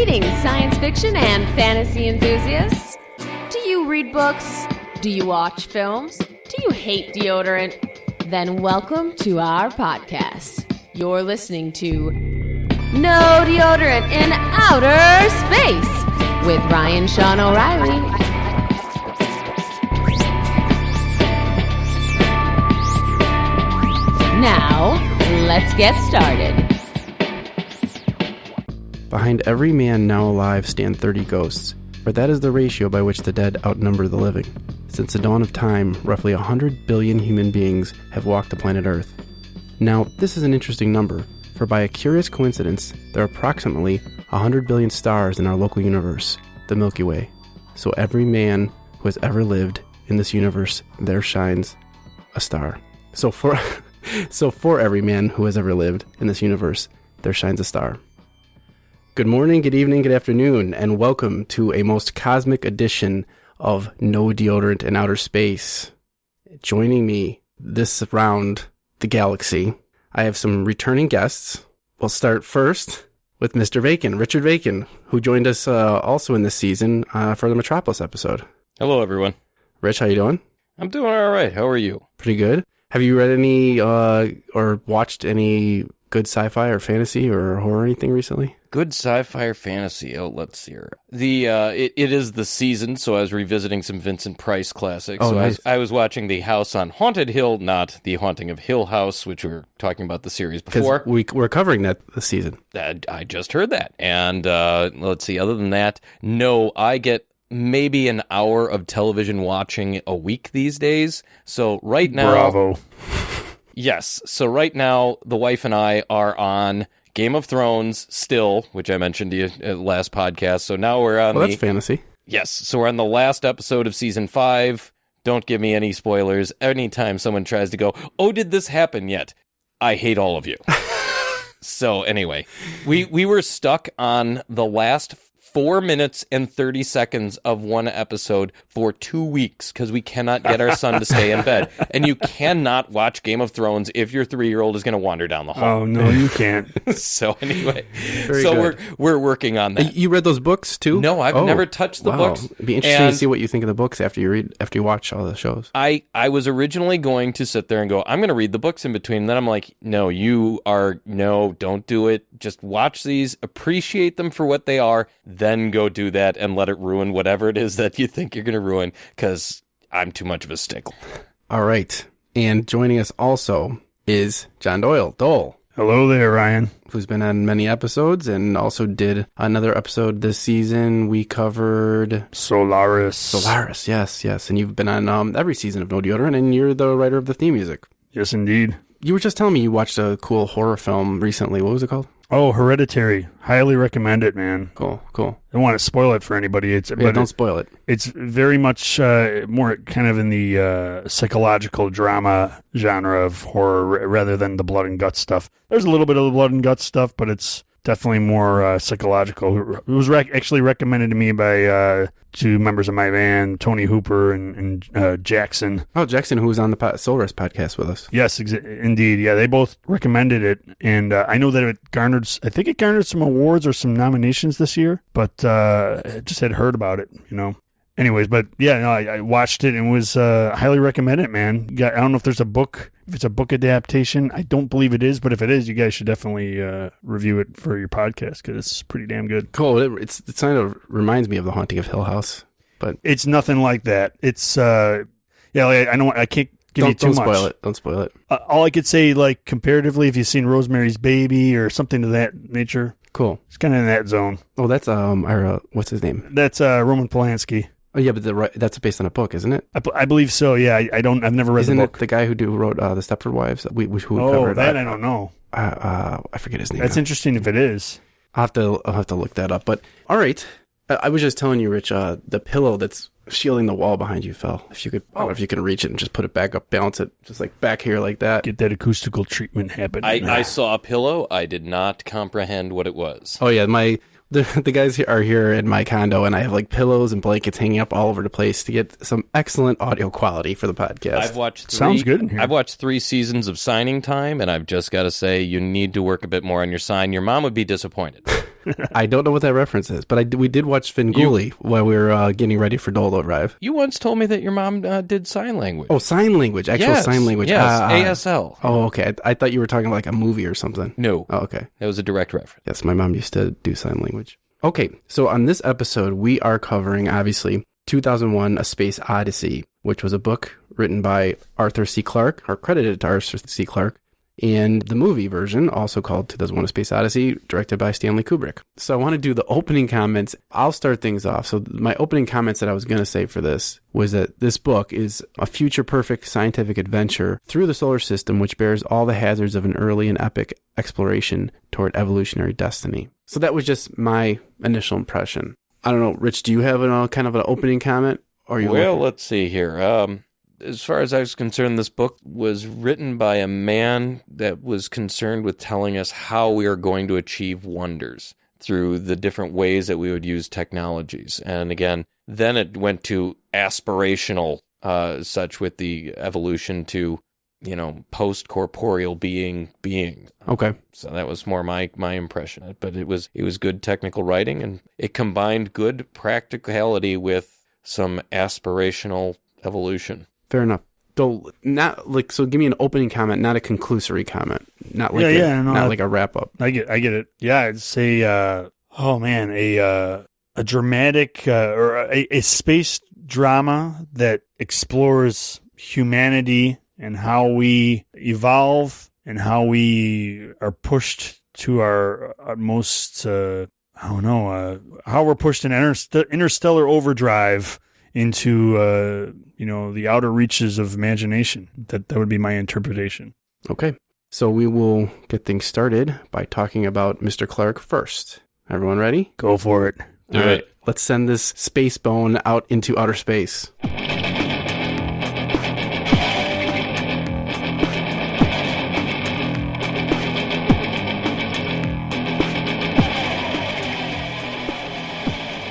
Greetings, science fiction and fantasy enthusiasts. Do you read books? Do you watch films? Do you hate deodorant? Then welcome to our podcast. You're listening to No Deodorant in Outer Space with Ryan Sean O'Reilly. Now, let's get started. Behind every man now alive stand 30 ghosts, for that is the ratio by which the dead outnumber the living. Since the dawn of time, roughly 100 billion human beings have walked the planet Earth. Now, this is an interesting number, for by a curious coincidence, there are approximately 100 billion stars in our local universe, the Milky Way. So every man who has ever lived in this universe, there shines a star. So for every man who has ever lived in this universe, there shines a star. Good morning, good evening, good afternoon, and welcome to a most cosmic edition of No Deodorant in Outer Space. Joining me this round the galaxy, I have some returning guests. We'll start first with Mr. Bacon, Richard Bacon, who joined us also in this season for the Metropolis episode. Hello, everyone. Rich, how you doing? I'm doing all right. How are you? Pretty good. Have you read any or watched any good sci-fi or fantasy or horror or anything recently? Good sci-fi or fantasy? Oh, let's see here. It is the season, so I was revisiting some Vincent Price classics. Oh, so nice. I was watching The House on Haunted Hill, not The Haunting of Hill House, which we were talking about the series before. We're covering that this season. I just heard that. And let's see, other than that, no, I get maybe an hour of television watching a week these days. So right now... Bravo. Yes. So right now, the wife and I are on Game of Thrones still, which I mentioned to you at last podcast. So now we're on that's fantasy. Yes. So we're on the last episode of season 5. Don't give me any spoilers. Anytime someone tries to go, oh, did this happen yet? I hate all of you. So anyway, we were stuck on the last 4 minutes and 30 seconds of one episode for 2 weeks because we cannot get our son to stay in bed. And you cannot watch Game of Thrones if your 3-year-old is going to wander down the hall. Oh, no, you can't. So anyway, Very good. we're working on that. You read those books too? No, I've never touched the books. It'd be interesting to see what you think of the books after you watch all the shows. I was originally going to sit there and go, I'm going to read the books in between. And then I'm like, no, don't do it. Just watch these, appreciate them for what they are, then go do that and let it ruin whatever it is that you think you're going to ruin, because I'm too much of a stickler. All right. And joining us also is John Doyle, Dole. Hello there, Ryan. Who's been on many episodes and also did another episode this season. We covered... Solaris, yes. And you've been on every season of No Deodorant, and you're the writer of the theme music. Yes, indeed. You were just telling me you watched a cool horror film recently. What was it called? Oh, Hereditary. Highly recommend it, man. Cool. I don't want to spoil it for anybody. Don't spoil it. It's very much more kind of in the psychological drama genre of horror rather than the blood and guts stuff. There's a little bit of the blood and guts stuff, but it's definitely more psychological. It was actually recommended to me by 2 members of my band, Tony Hooper and Jackson. Oh, Jackson, who was on the Solaris podcast with us. Yes, indeed. Yeah, they both recommended it, and I know that it garnered some awards or some nominations this year, but I just had heard about it, Anyways, but yeah, no, I watched it and was highly recommend it, man. I don't know if there's a book, if it's a book adaptation. I don't believe it is, but if it is, you guys should definitely review it for your podcast because it's pretty damn good. Cool. It kind of reminds me of The Haunting of Hill House, but it's nothing like that. It's I can't give you too much. Don't spoil it. All I could say, like comparatively, if you've seen Rosemary's Baby or something to that nature, cool. It's kind of in that zone. Oh, that's Ira. What's his name? That's Roman Polanski. Oh yeah, but that's based on a book, isn't it? I believe so. Yeah, I've never read the book. Isn't it the guy who wrote the Stepford Wives? Who covered that? I don't know. I forget his name. That's interesting if it is. I'll have to look that up. But all right, I was just telling you, Rich, the pillow that's shielding the wall behind you fell. If you could, I don't know if you can reach it and just put it back up, balance it, just like back here like that. Get that acoustical treatment happening. I saw a pillow. I did not comprehend what it was. Oh yeah, the guys are here in my condo, and I have like pillows and blankets hanging up all over the place to get some excellent audio quality for the podcast. Sounds good in here. I've watched 3 seasons of Signing Time, and I've just got to say, you need to work a bit more on your sign. Your mom would be disappointed. I don't know what that reference is, but we did watch Svengoolie while we were getting ready for Dole to arrive. You once told me that your mom did sign language. Oh, sign language. Actual sign language. Yes, ASL. Oh, okay. I thought you were talking like a movie or something. No. Oh, okay. That was a direct reference. Yes, my mom used to do sign language. Okay, so on this episode, we are covering, obviously, 2001 A Space Odyssey, which was a book written by Arthur C. Clarke, or credited to Arthur C. Clarke, and the movie version, also called 2001 A Space Odyssey, directed by Stanley Kubrick. So I want to do the opening comments. I'll start things off. So my opening comments that I was going to say for this was that this book is a future-perfect scientific adventure through the solar system, which bears all the hazards of an early and epic exploration toward evolutionary destiny. So that was just my initial impression. I don't know, Rich, do you have kind of an opening comment? Or Let's see here. As far as I was concerned, this book was written by a man that was concerned with telling us how we are going to achieve wonders through the different ways that we would use technologies. And again, then it went to aspirational, such with the evolution to, post-corporeal being. Okay. So that was more my impression. But it was good technical writing, and it combined good practicality with some aspirational evolution. Fair enough. So, so give me an opening comment, not a conclusory comment. Not like like a wrap up. I get it. Yeah, I'd say, a dramatic or a space drama that explores humanity and how we evolve and how we are pushed to our utmost, how we're pushed in interstellar overdrive into, the outer reaches of imagination. That would be my interpretation. Okay. So we will get things started by talking about Mr. Clarke first. Everyone ready? Go for it. All right. Let's send this space bone out into outer space.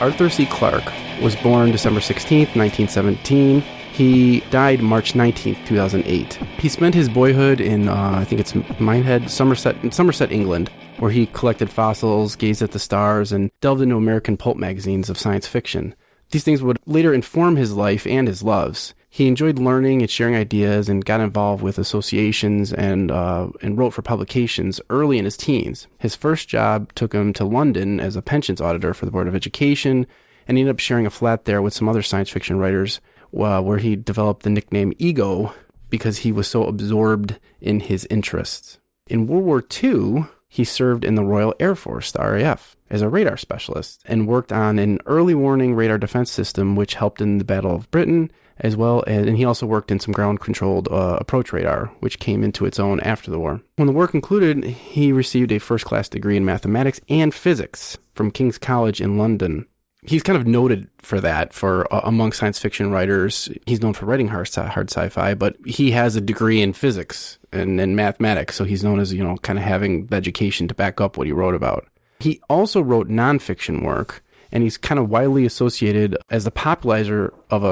Arthur C. Clarke was born December 16th, 1917. He died March 19th, 2008. He spent his boyhood in, I think it's Minehead, Somerset, England, where he collected fossils, gazed at the stars, and delved into American pulp magazines of science fiction. These things would later inform his life and his loves. He enjoyed learning and sharing ideas and got involved with associations and wrote for publications early in his teens. His first job took him to London as a pensions auditor for the Board of Education, and he ended up sharing a flat there with some other science fiction writers, where he developed the nickname Ego because he was so absorbed in his interests. In World War II, he served in the Royal Air Force, the RAF, as a radar specialist and worked on an early warning radar defense system which helped in the Battle of Britain, as well as, and he also worked in some ground-controlled approach radar, which came into its own after the war. When the war concluded, he received a first-class degree in mathematics and physics from King's College in London. He's kind of noted for that, among science fiction writers. He's known for writing hard sci-fi, but he has a degree in physics and mathematics, so he's known as, kind of having the education to back up what he wrote about. He also wrote nonfiction work, and he's kind of widely associated as the popularizer of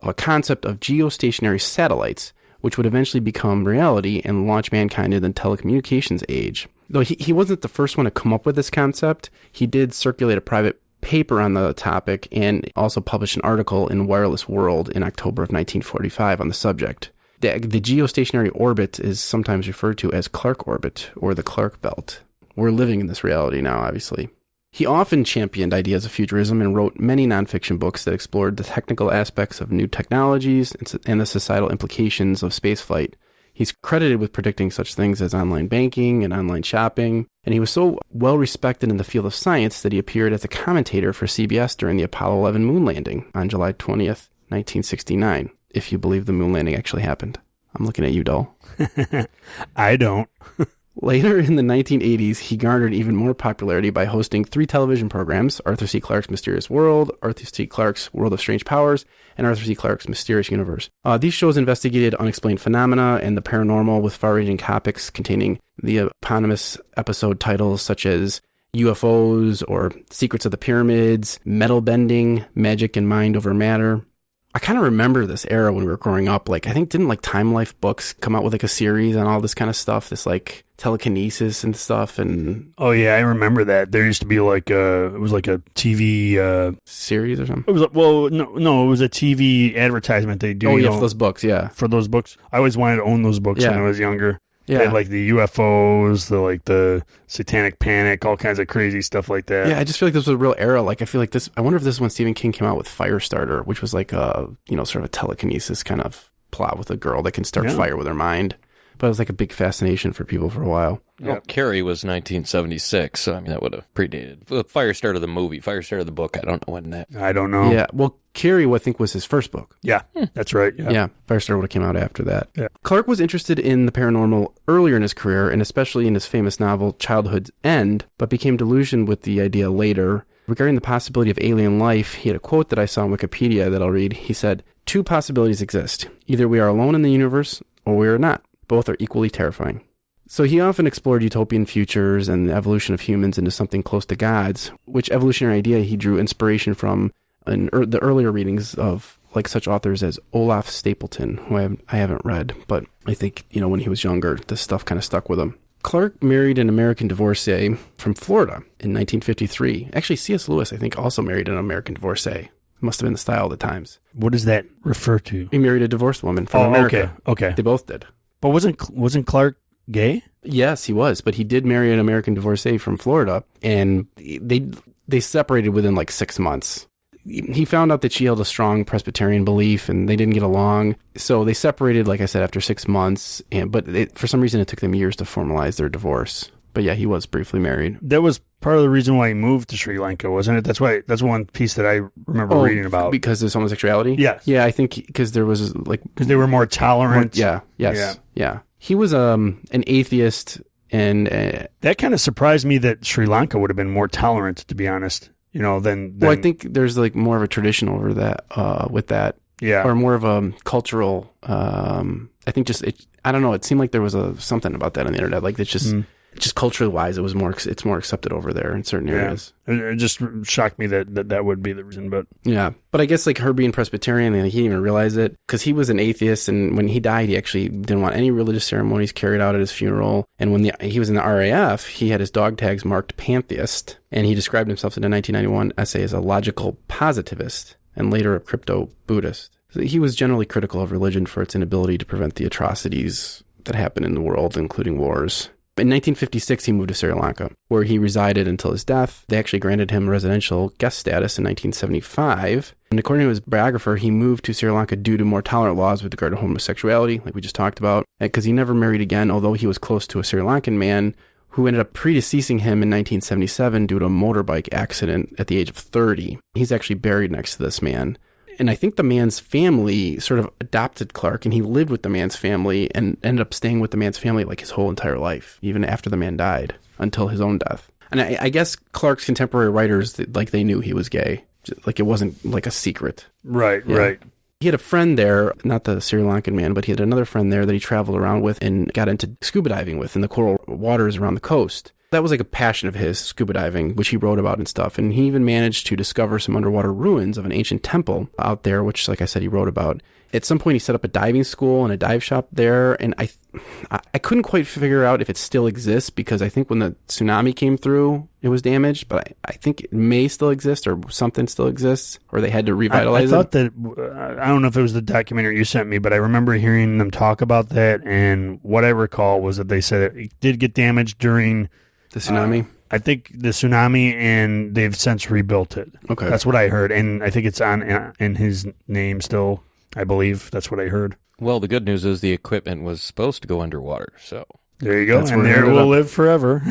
a concept of geostationary satellites, which would eventually become reality and launch mankind into the telecommunications age. Though he wasn't the first one to come up with this concept, he did circulate a private paper on the topic and also published an article in Wireless World in October of 1945 on the subject. The geostationary orbit is sometimes referred to as Clarke orbit or the Clarke belt. We're living in this reality now, obviously. He often championed ideas of futurism and wrote many nonfiction books that explored the technical aspects of new technologies and the societal implications of spaceflight. He's credited with predicting such things as online banking and online shopping, and he was so well respected in the field of science that he appeared as a commentator for CBS during the Apollo 11 moon landing on July 20th, 1969, if you believe the moon landing actually happened. I'm looking at you, Dole. I don't. Later in the 1980s, he garnered even more popularity by hosting 3 television programs, Arthur C. Clarke's Mysterious World, Arthur C. Clarke's World of Strange Powers, and Arthur C. Clarke's Mysterious Universe. These shows investigated unexplained phenomena and the paranormal with far-ranging topics containing the eponymous episode titles such as UFOs or Secrets of the Pyramids, Metal Bending, Magic and Mind Over Matter. I kind of remember this era when we were growing up. I think didn't Time Life Books come out with a series on all this kind of stuff? This telekinesis and stuff, and Oh yeah, I remember that. There used to be like it was like a TV series or something. it was no, it was a TV advertisement they do. Oh you yeah, know, for those books, yeah. for those books. I always wanted to own those books when I was younger. Yeah. They had like the UFOs, the Satanic Panic, all kinds of crazy stuff like that. Yeah, I just feel like this was a real era. Like, I feel like this, I wonder if this is when Stephen King came out with Firestarter, which was like a, sort of a telekinesis kind of plot with a girl that can start fire with her mind. But it was like a big fascination for people for a while. Well, Carrie was 1976, so I mean, that would have predated. Firestarter the movie, Firestarter the book, I don't know when that. I don't know. Yeah, well, Carrie, I think, was his first book. Yeah, that's right. Yeah, Firestarter would have came out after that. Yeah. Clarke was interested in the paranormal earlier in his career, and especially in his famous novel Childhood's End, but became delusioned with the idea later. Regarding the possibility of alien life, he had a quote that I saw on Wikipedia that I'll read. He said, "Two possibilities exist. Either we are alone in the universe, or we are not. Both are equally terrifying." So he often explored utopian futures and the evolution of humans into something close to gods, which evolutionary idea he drew inspiration from in the earlier readings of like such authors as Olaf Stapleton, who I haven't read, but I think, when he was younger, this stuff kind of stuck with him. Clarke married an American divorcee from Florida in 1953. Actually, C.S. Lewis, I think, also married an American divorcee. It must have been the style of the times. What does that refer to? He married a divorced woman from America. Okay. They both did. But wasn't Clarke gay? Yes, he was, but he did marry an American divorcee from Florida, and they separated within like 6 months. He found out that she held a strong Presbyterian belief, and they didn't get along, so they separated, like I said, after 6 months. But for some reason, it took them years to formalize their divorce. But yeah, he was briefly married. That was part of the reason why he moved to Sri Lanka, wasn't it? That's one piece that I remember reading about. Because there's homosexuality? Yes. Yeah, I think because there was because they were more tolerant. Yeah. He was an atheist, and that kind of surprised me that Sri Lanka would have been more tolerant, to be honest. Than well, I think there's like more of a tradition over that with that. Yeah. Or more of a cultural. I think I don't know. It seemed like there was something about that on the internet. Like it's just. Just culturally wise, it's more accepted over there in certain areas. It just shocked me that would be the reason, but I guess like her being Presbyterian, and he didn't even realize it because he was an atheist, and when he died, he actually didn't want any religious ceremonies carried out at his funeral. And when he was in the RAF, he had his dog tags marked pantheist, and he described himself in a 1991 essay as a logical positivist and later a crypto-Buddhist. So he was generally critical of religion for its inability to prevent the atrocities that happen in the world, including wars. In 1956, he moved to Sri Lanka, where he resided until his death. They actually granted him residential guest status in 1975. And according to his biographer, he moved to Sri Lanka due to more tolerant laws with regard to homosexuality, like we just talked about, because he never married again, although he was close to a Sri Lankan man who ended up predeceasing him in 1977 due to a motorbike accident at the age of 30. He's actually buried next to this man. And I think the man's family sort of adopted Clarke, and he lived with the man's family and ended up staying with the man's family like his whole entire life, even after the man died, until his own death. And I guess Clarke's contemporary writers, they knew he was gay. Like it wasn't like a secret. Right. He had a friend there, not the Sri Lankan man, but he had another friend there that he traveled around with and got into scuba diving with in the coral waters around the coast. That was like a passion of his, scuba diving, which he wrote about and stuff. And he even managed to discover some underwater ruins of an ancient temple out there, which, like I said, he wrote about. At some point, he set up a diving school and a dive shop there. And I couldn't quite figure out if it still exists, because I think when the tsunami came through, it was damaged. But I think it may still exist, or something still exists, or they had to revitalize it. I thought that, I don't know if it was the documentary you sent me, but I remember hearing them talk about that. And what I recall was that they said it did get damaged during the tsunami? I think the tsunami, and they've since rebuilt it. Okay. That's what I heard. And I think it's in his name still, I believe. That's what I heard. Well, the good news is the equipment was supposed to go underwater, so. There you go. That's and where there it it will up. live forever.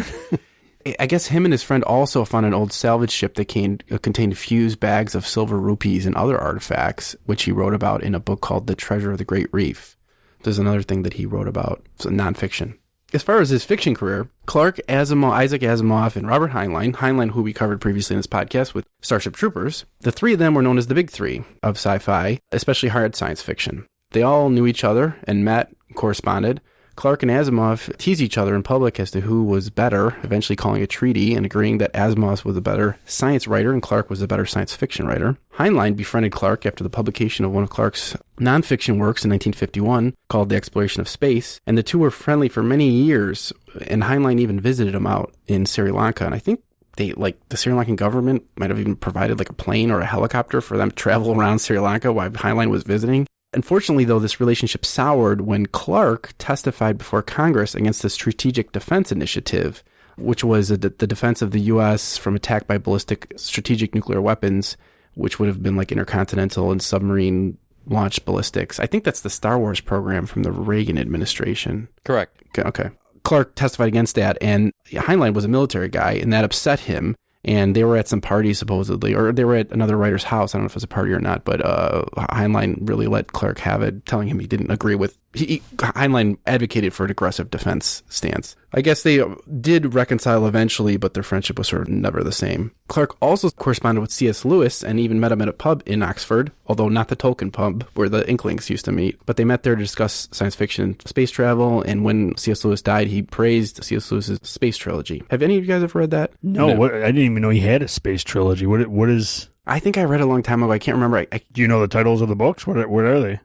I guess him and his friend also found an old salvage ship that contained fused bags of silver rupees and other artifacts, which he wrote about in a book called The Treasure of the Great Reef. There's another thing that he wrote about. It's nonfiction. As far as his fiction career, Clarke, Isaac Asimov, and Robert Heinlein, who we covered previously in this podcast with Starship Troopers, the three of them were known as the Big Three of sci-fi, especially hard science fiction. They all knew each other and met, corresponded. Clarke and Asimov tease each other in public as to who was better, eventually calling a treaty and agreeing that Asimov was a better science writer and Clarke was a better science fiction writer. Heinlein befriended Clarke after the publication of one of Clarke's nonfiction works in 1951 called The Exploration of Space, and the two were friendly for many years, and Heinlein even visited him out in Sri Lanka, and I think the Sri Lankan government might have even provided like a plane or a helicopter for them to travel around Sri Lanka while Heinlein was visiting. Unfortunately, though, this relationship soured when Clarke testified before Congress against the Strategic Defense Initiative, which was the defense of the U.S. from attack by ballistic strategic nuclear weapons, which would have been like intercontinental and submarine launched ballistics. I think that's the Star Wars program from the Reagan administration. Correct. Okay. Clarke testified against that, and Heinlein was a military guy, and that upset him. And they were at some party, supposedly, or they were at another writer's house. I don't know if it was a party or not, but Heinlein really let Clarke have it, telling him he didn't agree with... Heinlein advocated for an aggressive defense stance. I guess they did reconcile eventually, but their friendship was sort of never the same. Clarke also corresponded with C.S. Lewis and even met him at a pub in Oxford, although not the Tolkien pub where the Inklings used to meet. But they met there to discuss science fiction and space travel, and when C.S. Lewis died, he praised C.S. Lewis's space trilogy. Have any of you guys ever read that? No. I didn't even know he had a space trilogy. What is... I think I read it a long time ago. I can't remember. Do you know the titles of the books? What are they?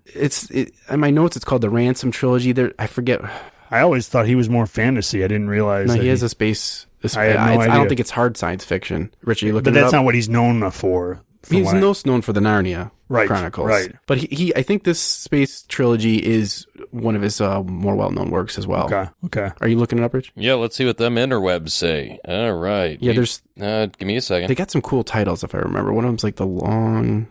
In my notes, it's called the Ransom Trilogy. I forget. I always thought he was more fantasy. I didn't realize. No, he has a space. I have no idea. I don't think it's hard science fiction. Richard, you looking But it that's up? not what he's known for. He's most known for the Narnia Chronicles. Right. But I think this space trilogy is one of his more well-known works as well. Okay. Are you looking it up, Rich? Yeah, let's see what them interwebs say. All right. Yeah, there's... give me a second. They got some cool titles, if I remember. One of them's like The Long...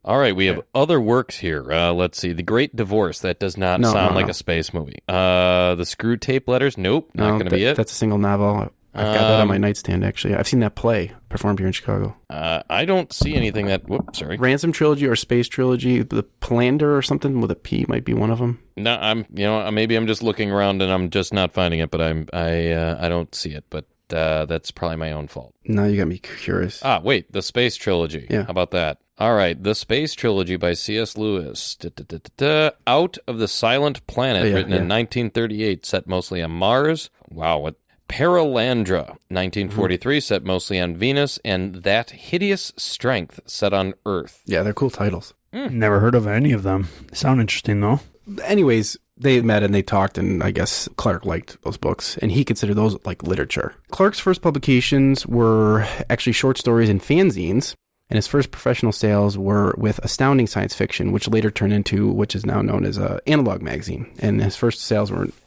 All right, we have other works here. Let's see. The Great Divorce. That does not sound like a space movie. The Screw Tape Letters. Nope, not going to be it. That's a single novel. I've got that on my nightstand, actually. I've seen that play performed here in Chicago. I don't see anything that... Whoops, sorry. Ransom Trilogy or Space Trilogy. The Palander or something with a P might be one of them. No, maybe I'm just looking around and I'm just not finding it, but I don't see it, but that's probably my own fault. No, you got me curious. Wait, the Space Trilogy. Yeah. How about that? All right, The Space Trilogy by C.S. Lewis. Out of the Silent Planet, written in 1938, set mostly on Mars. Wow, what... Paralandra, 1943, set mostly on Venus, and That Hideous Strength, set on Earth. Yeah, they're cool titles. Never heard of any of them. Sound interesting, though. Anyways, they met and they talked, and I guess Clarke liked those books, and he considered those like literature. Clarke's first publications were actually short stories and fanzines, and his first professional sales were with Astounding Science Fiction, which later turned into, which is now known as Analog Magazine, and his first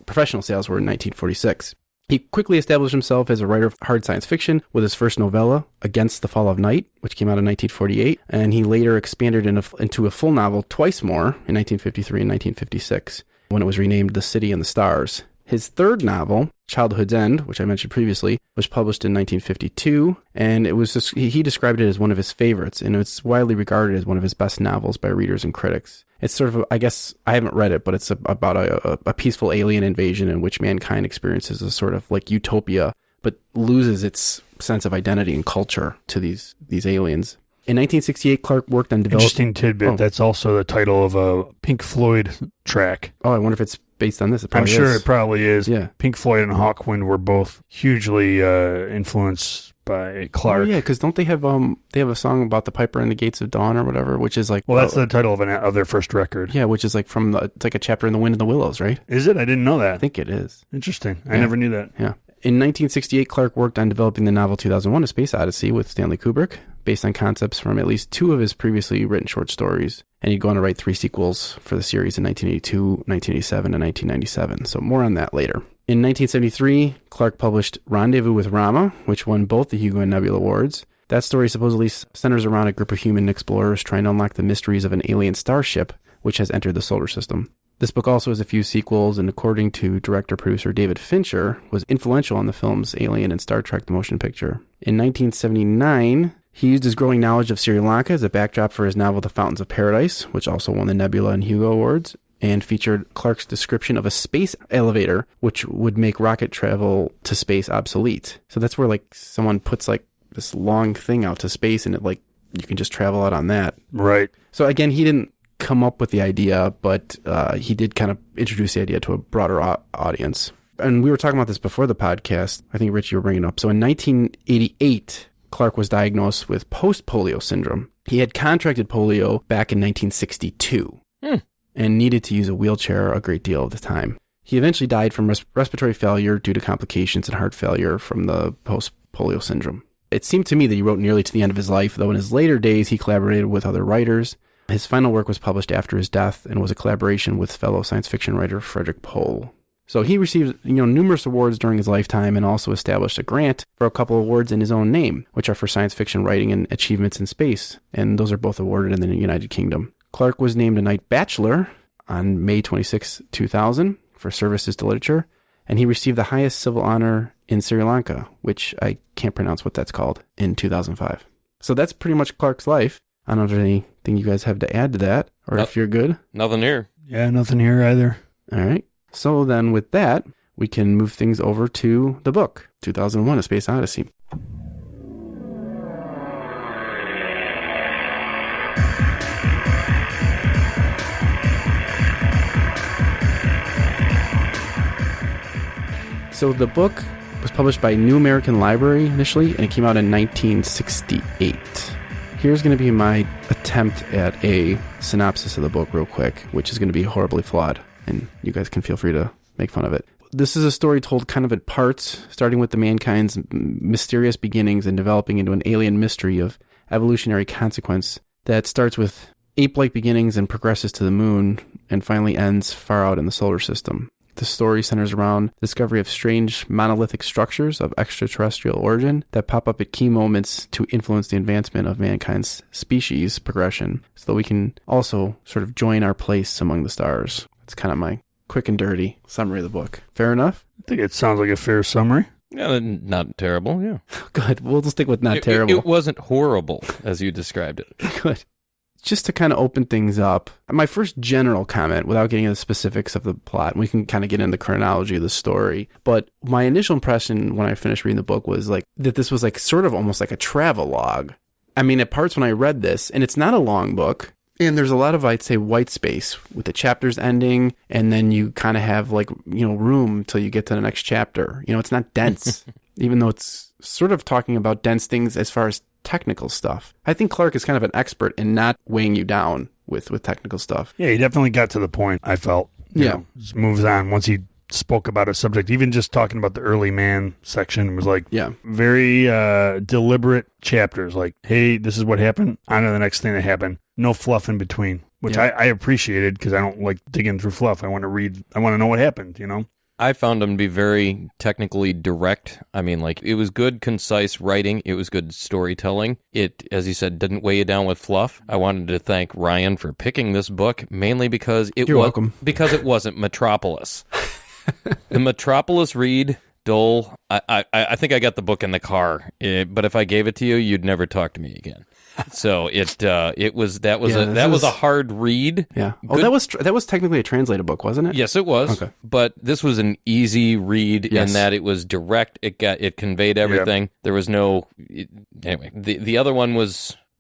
professional sales were in 1946. He quickly established himself as a writer of hard science fiction with his first novella, Against the Fall of Night, which came out in 1948, and he later expanded into a full novel twice more in 1953 and 1956, when it was renamed The City and the Stars. His third novel, Childhood's End, which I mentioned previously, was published in 1952, and it was he described it as one of his favorites, and it's widely regarded as one of his best novels by readers and critics. It's sort of, I guess, I haven't read it, but it's about a peaceful alien invasion in which mankind experiences a sort of like utopia, but loses its sense of identity and culture to these aliens. In 1968, Clarke worked on developing... Interesting tidbit. That's also the title of a Pink Floyd track. Oh, I wonder if it's based on this. I'm sure it probably is. Yeah. Pink Floyd and Hawkwind were both hugely influenced by Clarke. Oh, yeah, because don't they have a song about the Piper and the Gates of Dawn or whatever, which is like... Well, that's the title of their first record. Yeah, which is like it's like a chapter in The Wind and the Willows, right? Is it? I didn't know that. I think it is. Interesting. I never knew that. Yeah. In 1968, Clarke worked on developing the novel 2001: A Space Odyssey with Stanley Kubrick, based on concepts from at least two of his previously written short stories. And he'd go on to write 3 sequels for the series in 1982, 1987, and 1997. So more on that later. In 1973, Clarke published Rendezvous with Rama, which won both the Hugo and Nebula Awards. That story supposedly centers around a group of human explorers trying to unlock the mysteries of an alien starship, which has entered the solar system. This book also has a few sequels, and according to director-producer David Fincher, was influential on the films Alien and Star Trek: The Motion Picture. In 1979, he used his growing knowledge of Sri Lanka as a backdrop for his novel The Fountains of Paradise, which also won the Nebula and Hugo Awards, and featured Clarke's description of a space elevator, which would make rocket travel to space obsolete. So that's where like someone puts like this long thing out to space, and it like you can just travel out on that. Right. So again, he didn't come up with the idea, but he did kind of introduce the idea to a broader audience. And we were talking about this before the podcast. I think, Rich, you were bringing it up. So in 1988, Clarke was diagnosed with post-polio syndrome. He had contracted polio back in 1962 and needed to use a wheelchair a great deal of the time. He eventually died from respiratory failure due to complications and heart failure from the post-polio syndrome. It seemed to me that he wrote nearly to the end of his life, though in his later days he collaborated with other writers. His final work was published after his death and was a collaboration with fellow science fiction writer Frederick Pohl. So he received numerous awards during his lifetime and also established a grant for a couple of awards in his own name, which are for science fiction writing and achievements in space, and those are both awarded in the United Kingdom. Clarke was named a Knight Bachelor on May 26, 2000 for services to literature, and he received the highest civil honor in Sri Lanka, which I can't pronounce what that's called, in 2005. So that's pretty much Clarke's life. I don't know if there's anything you guys have to add to that, or if you're good. Nothing here. Yeah, nothing here either. All right. So then with that, we can move things over to the book, 2001: A Space Odyssey. So the book was published by New American Library initially, and it came out in 1968. Here's going to be my attempt at a synopsis of the book real quick, which is going to be horribly flawed, and you guys can feel free to make fun of it. This is a story told kind of in parts, starting with the mankind's mysterious beginnings and developing into an alien mystery of evolutionary consequence that starts with ape-like beginnings and progresses to the moon, and finally ends far out in the solar system. The story centers around the discovery of strange monolithic structures of extraterrestrial origin that pop up at key moments to influence the advancement of mankind's species progression, so that we can also sort of join our place among the stars. That's kind of my quick and dirty summary of the book. Fair enough? I think it sounds like a fair summary. Yeah, not terrible, yeah. Good. We'll just stick with not terrible. It wasn't horrible, as you described it. Good. Just to kind of open things up, my first general comment, without getting into the specifics of the plot, we can kind of get into the chronology of the story, but my initial impression when I finished reading the book was like that this was like sort of almost like a travel log. I mean, at parts when I read this, and it's not a long book, and there's a lot of, I'd say, white space with the chapters ending, and then you kind of have like, room till you get to the next chapter. It's not dense, even though it's sort of talking about dense things as far as technical stuff. I think Clarke is kind of an expert in not weighing you down with technical stuff. Yeah, he definitely got to the point, I felt. Just moves on once he spoke about a subject. Even just talking about the early man section was like very deliberate chapters. Like, hey, this is what happened. On to the next thing that happened. No fluff in between, which I appreciated because I don't like digging through fluff. I want to read. I want to know what happened, I found him to be very technically direct. I mean, like, it was good, concise writing. It was good storytelling. It, as you said, didn't weigh you down with fluff. I wanted to thank Ryan for picking this book, mainly because You're welcome. Because it wasn't Metropolis. The Metropolis read, Dole, I think I got the book in the car, but if I gave it to you, you'd never talk to me again. So it was a hard read. Yeah. Oh, that was technically a translated book, wasn't it? Yes, it was. Okay. But this was an easy read in that it was direct. It conveyed everything. Yep. There was no anyway. The other one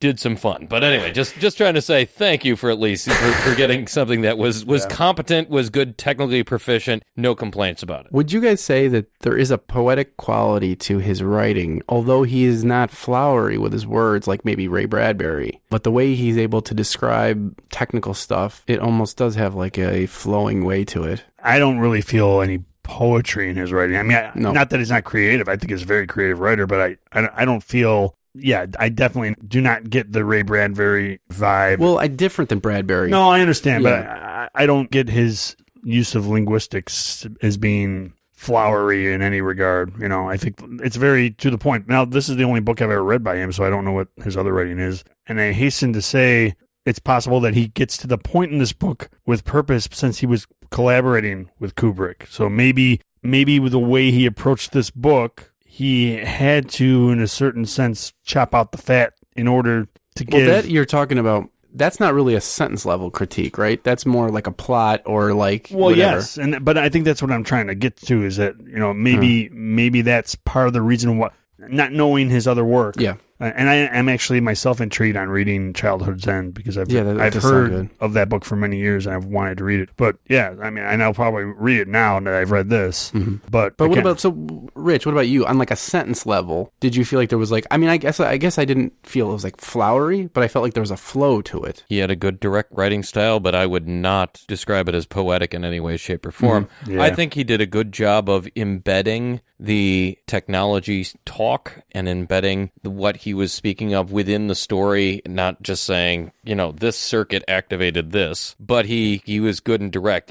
did some fun. But anyway, just trying to say thank you for at least for getting something that was competent, was good, technically proficient, no complaints about it. Would you guys say that there is a poetic quality to his writing, although he is not flowery with his words like maybe Ray Bradbury, but the way he's able to describe technical stuff, it almost does have like a flowing way to it. I don't really feel any poetry in his writing. I mean, not that he's not creative. I think he's a very creative writer, but I don't feel... Yeah, I definitely do not get the Ray Bradbury vibe. Well, different than Bradbury. No, I understand, but I don't get his use of linguistics as being flowery in any regard. I think it's very to the point. Now, this is the only book I've ever read by him, so I don't know what his other writing is. And I hasten to say it's possible that he gets to the point in this book with purpose since he was collaborating with Kubrick. So maybe with the way he approached this book, he had to, in a certain sense, chop out the fat in order to give... Well, that you're talking about, that's not really a sentence level critique, right? That's more like a plot or like whatever. Yes, but I think that's what I'm trying to get to is that, maybe that's part of the reason why, not knowing his other work. Yeah. And I am actually myself intrigued on reading Childhood's End because I've does sound heard good. of that book for many years and I've wanted to read it. But yeah, I mean, I'll probably read it now that I've read this. Mm-hmm. But what about, so Rich, what about you? On like a sentence level, did you feel like there was like, I mean, I guess I didn't feel it was like flowery, but I felt like there was a flow to it. He had a good direct writing style, but I would not describe it as poetic in any way, shape, or form. Mm-hmm. Yeah. I think he did a good job of embedding the technology talk and embedding what he was speaking of within the story, not just saying, this circuit activated this, but he was good and direct.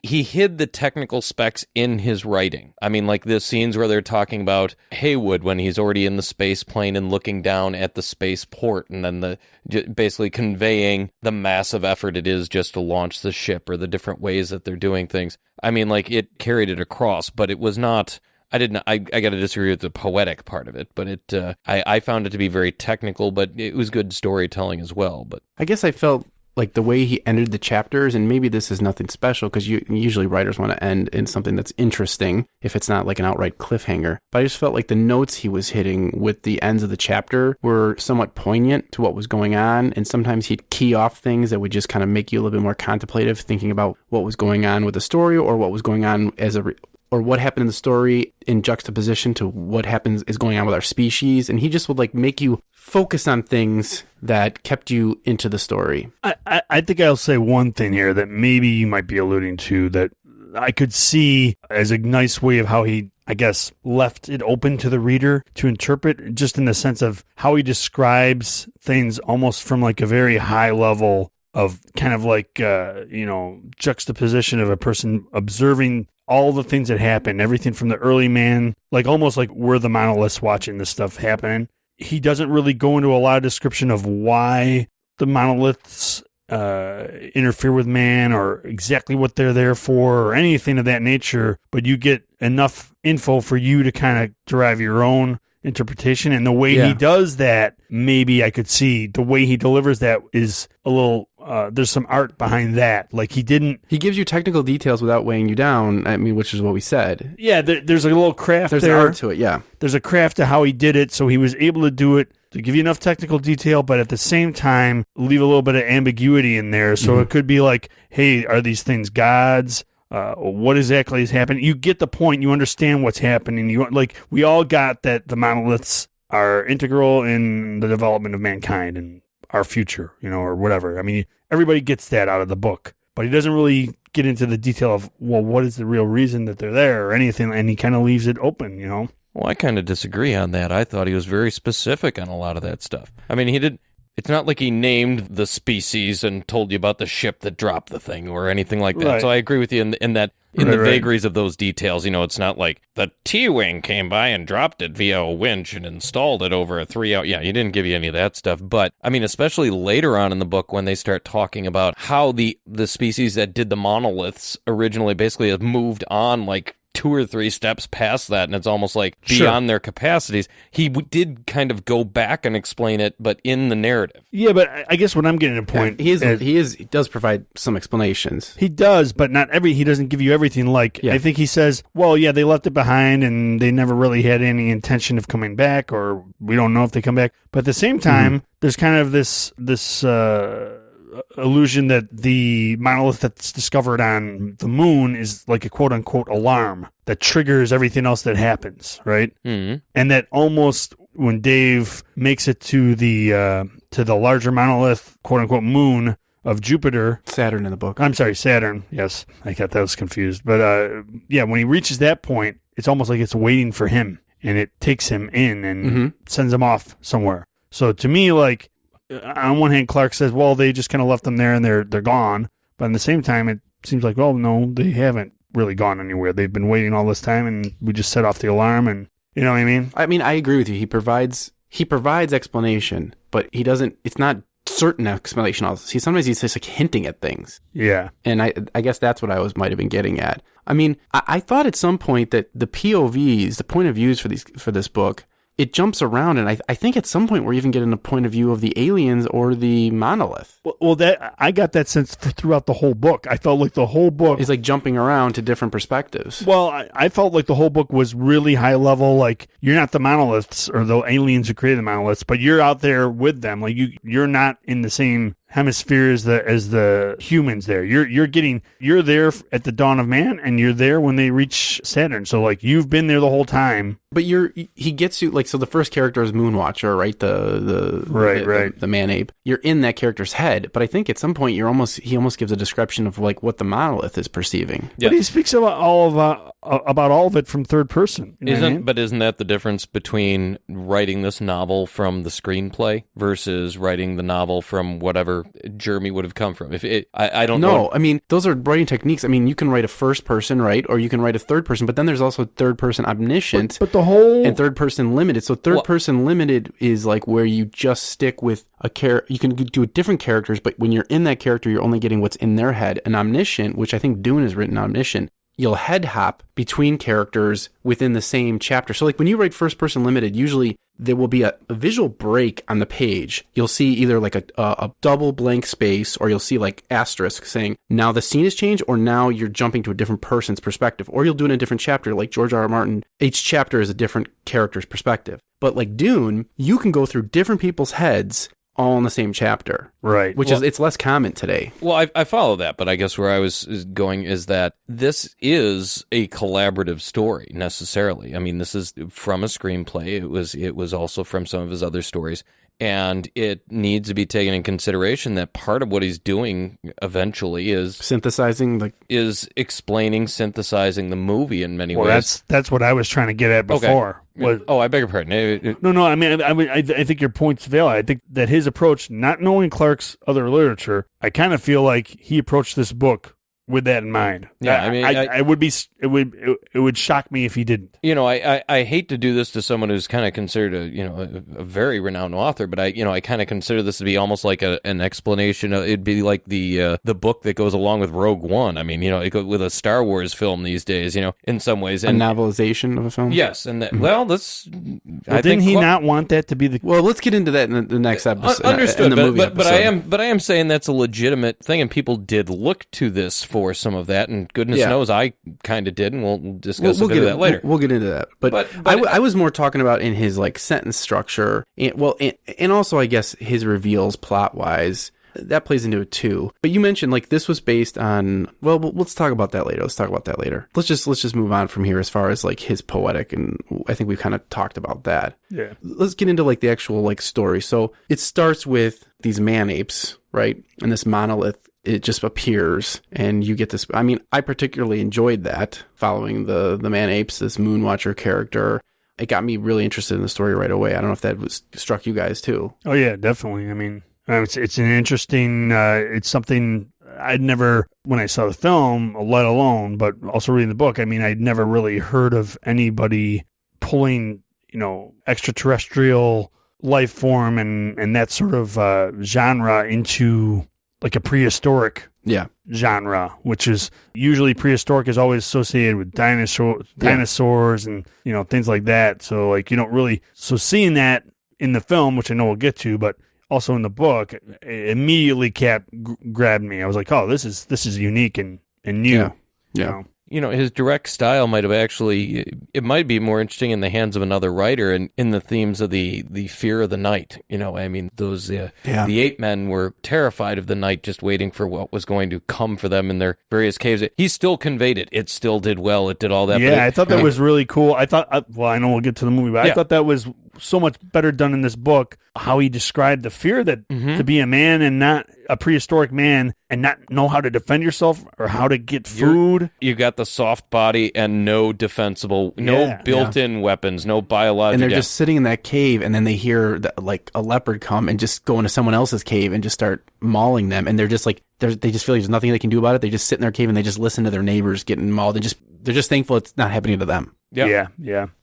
He hid the technical specs in his writing. I mean, like the scenes where they're talking about Haywood when he's already in the space plane and looking down at the spaceport, and then basically conveying the massive effort it is just to launch the ship, or the different ways that they're doing things. I mean, like, it carried it across, but it was not... I got to disagree with the poetic part of it, but I found it to be very technical, but it was good storytelling as well. But I guess I felt like the way he ended the chapters, and maybe this is nothing special because usually writers want to end in something that's interesting if it's not like an outright cliffhanger. But I just felt like the notes he was hitting with the ends of the chapter were somewhat poignant to what was going on, and sometimes he'd key off things that would just kind of make you a little bit more contemplative, thinking about what was going on with the story or what was going on or what happened in the story in juxtaposition to what is going on with our species. And he just would like make you focus on things that kept you into the story. I think I'll say one thing here that maybe you might be alluding to that I could see as a nice way of how he, I guess, left it open to the reader to interpret, just in the sense of how he describes things almost from like a very high level of kind of like, juxtaposition of a person observing all the things that happen, everything from the early man, like almost like we're the monoliths watching this stuff happening. He doesn't really go into a lot of description of why the monoliths interfere with man or exactly what they're there for or anything of that nature, but you get enough info for you to kind of derive your own interpretation. And the way he does that, maybe I could see the way he delivers that is a little... there's some art behind that. Like he gives you technical details without weighing you down. I mean, which is what we said. Yeah, there's a little craft. There's an art to it. Yeah, there's a craft to how he did it. So he was able to do it to give you enough technical detail, but at the same time leave a little bit of ambiguity in there. So it could be like, hey, are these things gods? What exactly is happening? You get the point. You understand what's happening. We all got that the monoliths are integral in the development of mankind and our future, or whatever. I mean, everybody gets that out of the book, but he doesn't really get into the detail of, well, what is the real reason that they're there or anything, and he kind of leaves it open, Well, I kind of disagree on that. I thought he was very specific on a lot of that stuff. I mean, it's not like he named the species and told you about the ship that dropped the thing or anything like that. Right. So I agree with you in that. In the vagaries of those details, it's not like the T-Wing came by and dropped it via a winch and installed it over a 3-hour... Yeah, he didn't give you any of that stuff. But, I mean, especially later on in the book when they start talking about how the species that did the monoliths originally basically have moved on, like, 2 or 3 steps past that, and it's almost like beyond their capacities. He did kind of go back and explain it, but in the narrative. Yeah, but I guess what I'm getting at a point, he does provide some explanations. He does, but he doesn't give you everything. Like I think he says, well, yeah, they left it behind, and they never really had any intention of coming back, or we don't know if they come back. But at the same time, there's kind of this illusion that the monolith that's discovered on the moon is like a quote-unquote alarm that triggers everything else that happens, right? Mm-hmm. And that almost when Dave makes it to the larger monolith, quote-unquote moon of Jupiter... Saturn in the book. I'm sorry, Saturn. Yes, I got those confused. But when he reaches that point, it's almost like it's waiting for him, and it takes him in and sends him off somewhere. So to me, like... on one hand, Clarke says, well, they just kind of left them there and they're gone. But at the same time, it seems like, well, no, they haven't really gone anywhere. They've been waiting all this time, and we just set off the alarm, and you know what I mean? I mean, I agree with you. He provides explanation, but he doesn't, it's not certain explanation. Sometimes he's just like hinting at things. Yeah. And I guess that's what I might have been getting at. I mean, I thought at some point that the POVs, the point of views for this book, it jumps around, and I think at some point we're even getting a point of view of the aliens or the monolith. Well, that I got that sense throughout the whole book. I felt like the whole book is like jumping around to different perspectives. Well, I felt like the whole book was really high level. Like, you're not the monoliths or the aliens who created the monoliths, but you're out there with them. Like, you're not in the same hemisphere as the humans there. You're there at the dawn of man, and you're there when they reach Saturn. So like, you've been there the whole time. But he gets you, like, so the first character is Moonwatcher, right? The man ape. You're in that character's head, but I think at some point he almost gives a description of like what the monolith is perceiving. Yeah. But he speaks about all of it from third person. You know what I mean? But isn't that the difference between writing this novel from the screenplay versus writing the novel from whatever Jeremy would have come from? I don't know. No, I mean, those are writing techniques. I mean, you can write a first person, right? Or you can write a third person, but then there's also third person omniscient. But the whole... And third person limited. So third person limited is like where you just stick with a character. You can do different characters, but when you're in that character, you're only getting what's in their head. And omniscient, which I think Dune is written omniscient, you'll head hop between characters within the same chapter. So like when you write first person limited, usually there will be a visual break on the page. You'll see either like a double blank space, or you'll see like asterisk saying, now the scene has changed, or now you're jumping to a different person's perspective, or you'll do it in a different chapter. Like George R. R. Martin, each chapter is a different character's perspective. But like Dune, you can go through different people's heads all in the same chapter. Right. Which is, it's less common today. Well, I follow that, but I guess where I was going is that this is a collaborative story, necessarily. I mean, this is from a screenplay. It was also from some of his other stories. And it needs to be taken in consideration that part of what he's doing eventually is synthesizing the movie in many ways. That's what I was trying to get at before. Okay. I beg your pardon. No. I mean, I think your point's valid. I think that his approach, not knowing Clarke's other literature, I kind of feel like he approached this book with that in mind. Yeah, I mean, it would shock me if he didn't. You know, I hate to do this to someone who's kind of considered a very renowned author, but I kind of consider this to be almost like an explanation. It'd be like the book that goes along with Rogue One. I mean, it goes with a Star Wars film these days. In some ways, a novelization of a film. Yes, and that, didn't he not want that to be the? Well, let's get into that in the next episode. Understood, but I am saying that's a legitimate thing, and people did look to this for some of that, and goodness knows I kind of did, and we'll discuss a bit of that later. We'll get into that. But I was more talking about in his like sentence structure, and also I guess his reveals plot-wise. That plays into it too. But you mentioned like this was based on, well, let's talk about that later. Let's just move on from here as far as like his poetic, and I think we've kind of talked about that. Yeah. Let's get into like the actual like story. So it starts with these man apes, right? And this monolith, it just appears, and you get this. I mean, I particularly enjoyed that, following the man apes, this Moonwatcher character. It got me really interested in the story right away. I don't know if that struck you guys too. Oh yeah, definitely. I mean, it's an interesting. It's something I'd never, when I saw the film, let alone, but also reading the book. I mean, I'd never really heard of anybody pulling, extraterrestrial life form and that sort of genre into like a prehistoric genre, which is usually prehistoric is always associated with dinosaurs and, things like that. So like, you don't really, so seeing that in the film, which I know we'll get to, but also in the book, it immediately grabbed me. I was like, oh, this is unique and new. Yeah. His direct style might have it might be more interesting in the hands of another writer, and in the themes of the fear of the night. I mean, those the ape men were terrified of the night, just waiting for what was going to come for them in their various caves. He still conveyed it. It still did well. It did all that. Yeah, I thought that was really cool. I thought, I know we'll get to the movie, but I thought that was so much better done in this book, how he described the fear that to be a man and not a prehistoric man and not know how to defend yourself or how to get food. You got the soft body and no built-in weapons, no biological. And they're just sitting in that cave, and then they hear like a leopard come and just go into someone else's cave and just start mauling them. And they're just like, they just feel like there's nothing they can do about it. They just sit in their cave and they just listen to their neighbors getting mauled, and they're just thankful it's not happening to them. Yeah.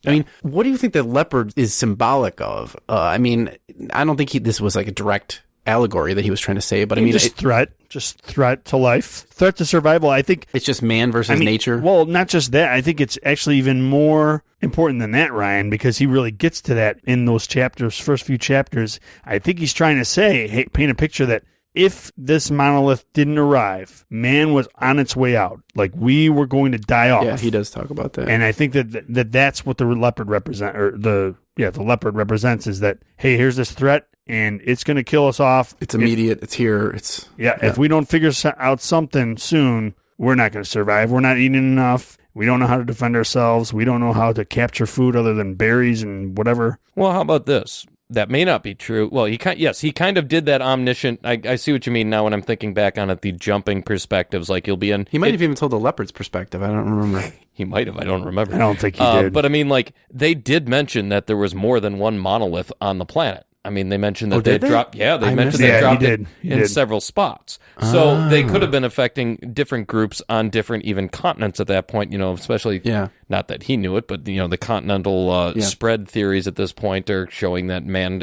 I mean, what do you think the leopard is symbolic of? I mean, I don't think this was like a direct allegory that he was trying to say, but I mean, just threat to life, threat to survival. I think it's just man versus nature. Well, not just that. I think it's actually even more important than that, Ryan, because he really gets to that in those chapters, first few chapters. I think he's trying to say, hey, paint a picture that if this monolith didn't arrive, man was on its way out. Like, we were going to die off. Yeah, he does talk about that. And I think that's what the leopard the leopard represents, is that, hey, here's this threat, and it's going to kill us off. It's immediate. It's here. If we don't figure out something soon, we're not going to survive. We're not eating enough. We don't know how to defend ourselves. We don't know how to capture food other than berries and whatever. Well, how about this? That may not be true. Well, he kind of did that omniscient. I see what you mean now when I'm thinking back on it, the jumping perspectives. Like, you'll be in. He might have even told the leopard's perspective. I don't remember. He might have. I don't remember. I don't think he did. But I mean, like, they did mention that there was more than one monolith on the planet. I mean, they mentioned that they dropped. Yeah, they mentioned they dropped it in several spots. So they could have been affecting different groups on different even continents at that point. Especially not that he knew it, but the continental spread theories at this point are showing that man